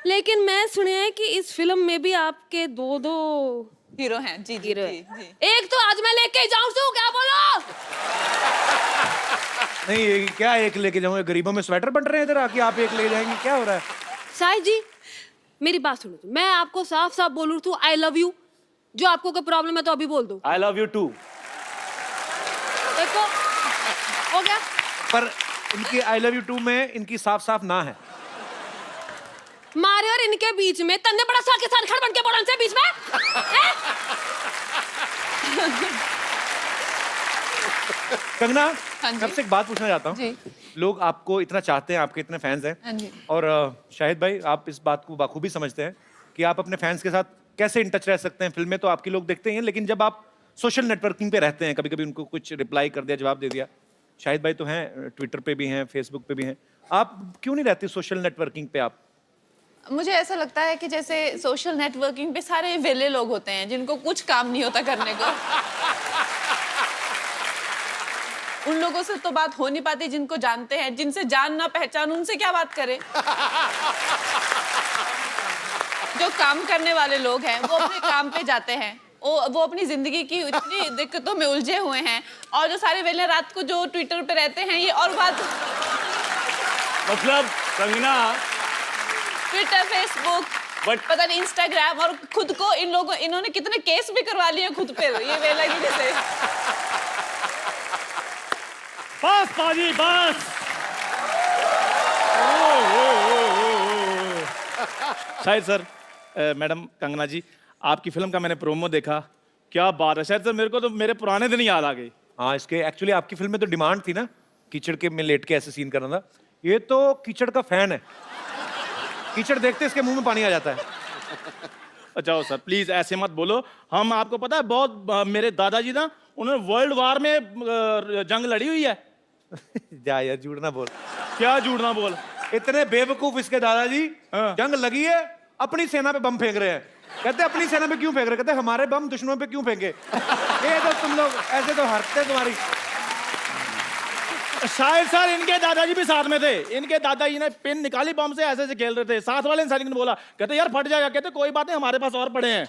लेकिन मैं सुने हैं कि इस फिल्म में भी आपके 2 हीरो हैं। जी जी, हीरो जी, है। जी। एक तो आज मैं लेके जाऊं सू, क्या बोलो? नहीं, ये क्या एक लेके जाऊंगा? गरीबों में स्वेटर बन रहे हैं इधर आके, आप एक लेके जाएंगे? क्या हो रहा है? साहिद जी, मेरी बात सुनो। मैं आपको साफ साफ बोलूं तो आई लव यू। जो आपको कोई प्रॉब्लम है तो अभी बोल दो। I love you too. देखो, हो गया। पर इनकी आई लव यू टू में इनकी साफ साफ ना है। मारे और इनके बीच में तन्ने बड़ा सा के साथ खड़ बन के बोलन से बीच में हैं? कंगना, हाँ जी। मैं आपसे एक बात पूछना चाहता हूँ। जी। लोग आपको इतना चाहते हैं, आपके इतने फैंस हैं, हाँ जी। और शाहिद भाई, आप इस बात को बखूबी समझते हैं कि आप अपने फैंस के साथ कैसे इन टच रह सकते हैं। फिल्में तो आपकी लोग देखते ही हैं, लेकिन जब आप सोशल नेटवर्किंग पे रहते हैं, कभी कभी उनको कुछ रिप्लाई कर दिया, जवाब दे दिया। शाहिद भाई तो हैं, ट्विटर पे भी हैं, फेसबुक पे भी हैं, आप क्यों नहीं रहती सोशल नेटवर्किंग पे? आप मुझे ऐसा लगता है कि जैसे सोशल नेटवर्किंग पे सारे वेले लोग होते हैं जिनको कुछ काम नहीं होता करने को। उन लोगों से तो बात हो नहीं पाती जिनको जानते हैं, जिनसे जान ना पहचान उनसे क्या बात करें। जो काम करने वाले लोग हैं वो अपने काम पे जाते हैं, वो अपनी जिंदगी की इतनी दिक्कतों में उलझे हुए हैं, और जो सारे वेले रात को जो ट्विटर पे रहते हैं, ये और बात। मतलब कंगना, ट्विटर, फेसबुक, पता नहीं इंस्टाग्राम, और खुद को इन्होंने कितने केस भी करवा लिए खुद पे ये वेला की से। बस पाजी बस। शाहिद सर, मैडम कंगना जी, आपकी फिल्म का मैंने प्रोमो देखा, क्या बात है। शायद सर मेरे को तो मेरे पुराने दिन याद आ गए। हाँ, इसके एक्चुअली आपकी फिल्म में तो डिमांड थी ना, कीचड़ के में लेट के ऐसे सीन करना था। ये तो कीचड़ का फैन है, कीचड़ देखते इसके मुंह में पानी आ जाता है। अच्छा सर, प्लीज ऐसे मत बोलो। हम, आपको पता है, बहुत मेरे दादाजी ना, उन्होंने वर्ल्ड वार में जंग लड़ी हुई है। जा यार, झूठ ना बोल। क्या झूठ ना बोल? इतने बेवकूफ इसके दादाजी, जंग लगी है, अपनी सेना पे बम फेंक रहे हैं। कहते अपनी सेना पे क्यों फेंक रहे? कहते हमारे बम दुश्मनों पे क्यों फेंके? ये तो तुम लोग ऐसे तो हरते तुम्हारी। शायद सर इनके दादाजी भी साथ में थे। इनके दादाजी ने पिन निकाली, बम से ऐसे ऐसे खेल रहे थे। साथ वाले इंसान ने बोला, कहते यार फट जाएगा। कहते कोई बात नहीं, हमारे पास और पड़े हैं।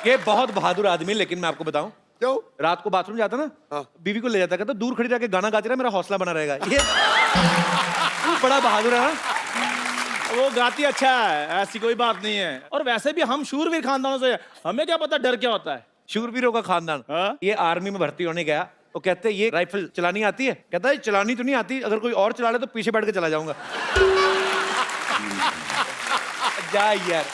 ये बहुत बहादुर आदमी, लेकिन मैं आपको बताऊं, क्यों? रात को बाथरूम जाता ना, हाँ। बीवी को ले जाता, कहता दूर खड़ी रह के गाना गाती रहा, मेरा हौसला बना रहेगा। ये बड़ा बहादुर है ना। वो गाती अच्छा है, ऐसी कोई बात नहीं है। और वैसे भी हम शूरवीर खानदानों से, हमें क्या पता डर क्या होता है। शूरवीरों का खानदान। हाँ? ये आर्मी में भर्ती होने गया तो कहते ये राइफल चलानी आती है? कहता है चलानी तो नहीं आती, अगर कोई और चला ले तो पीछे बैठ के चला जाऊंगा। जा यार।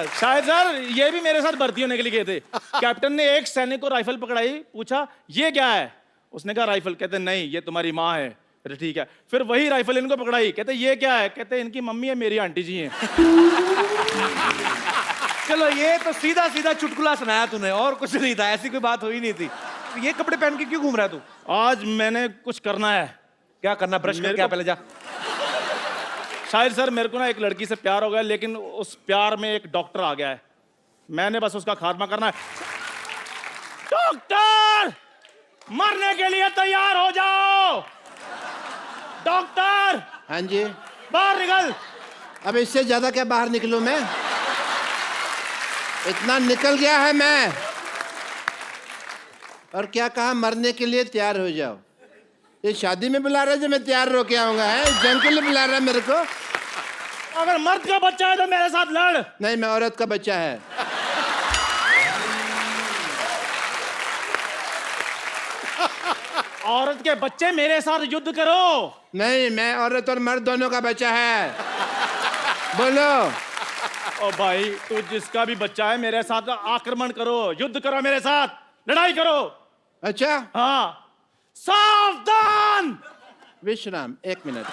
शायद सर ये भी मेरे साथ भर्ती होने के लिए गए थे। कैप्टन ने एक सैनिक को राइफल पकड़ाई, पूछा ये क्या है? उसने कहा राइफल। कहते नहीं ये तुम्हारी माँ है। अरे ठीक है। फिर वही राइफल इनको पकड़ाई, कहते ये क्या है? कहते इनकी मम्मी है, मेरी आंटी जी हैं। चलो ये तो सीधा सीधा चुटकुला सुनाया तूने, और कुछ नहीं था, ऐसी कोई बात हुई नहीं थी। ये कपड़े पहन के क्यों घूम रहा है तू? आज मैंने कुछ करना है। क्या करना? ब्रश कर मेरे क्या को- पहले जा। शायद सर मेरे को ना एक लड़की से प्यार हो गया, लेकिन उस प्यार में एक डॉक्टर आ गया है। मैंने बस उसका खात्मा करना है। डॉक्टर, मरने के लिए तैयार हो जाओ। डॉक्टर, हाँ जी। बाहर निकल। अब इससे ज्यादा क्या बाहर निकलूं मैं? इतना निकल गया है मैं। और क्या कहा? मरने के लिए तैयार हो जाओ। ये शादी में बुला रहा है जो मैं तैयार होके आऊंगा? है जंग के लिए बुला रहा है मेरे को? अगर मर्द का बच्चा है तो मेरे साथ लड़। नहीं, मैं औरत का बच्चा है। औरत के बच्चे मेरे साथ युद्ध करो। नहीं, मैं औरत और मर्द दोनों का बच्चा है। बोलो। ओ भाई, तू जिसका भी बच्चा है मेरे साथ आक्रमण करो, युद्ध करो मेरे साथ, लड़ाई करो। अच्छा, हाँ, सावधान। विश्राम, 1 minute.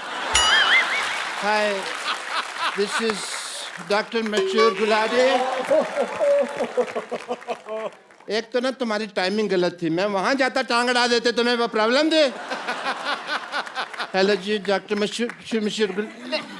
Hi, this is doctor Mashoor Gulati. एक तो ना तुम्हारी टाइमिंग गलत थी, मैं वहां जाता टांग अड़ा देते, तुम्हें वो प्रॉब्लम थी। हेलो जी, डॉक्टर मशहूर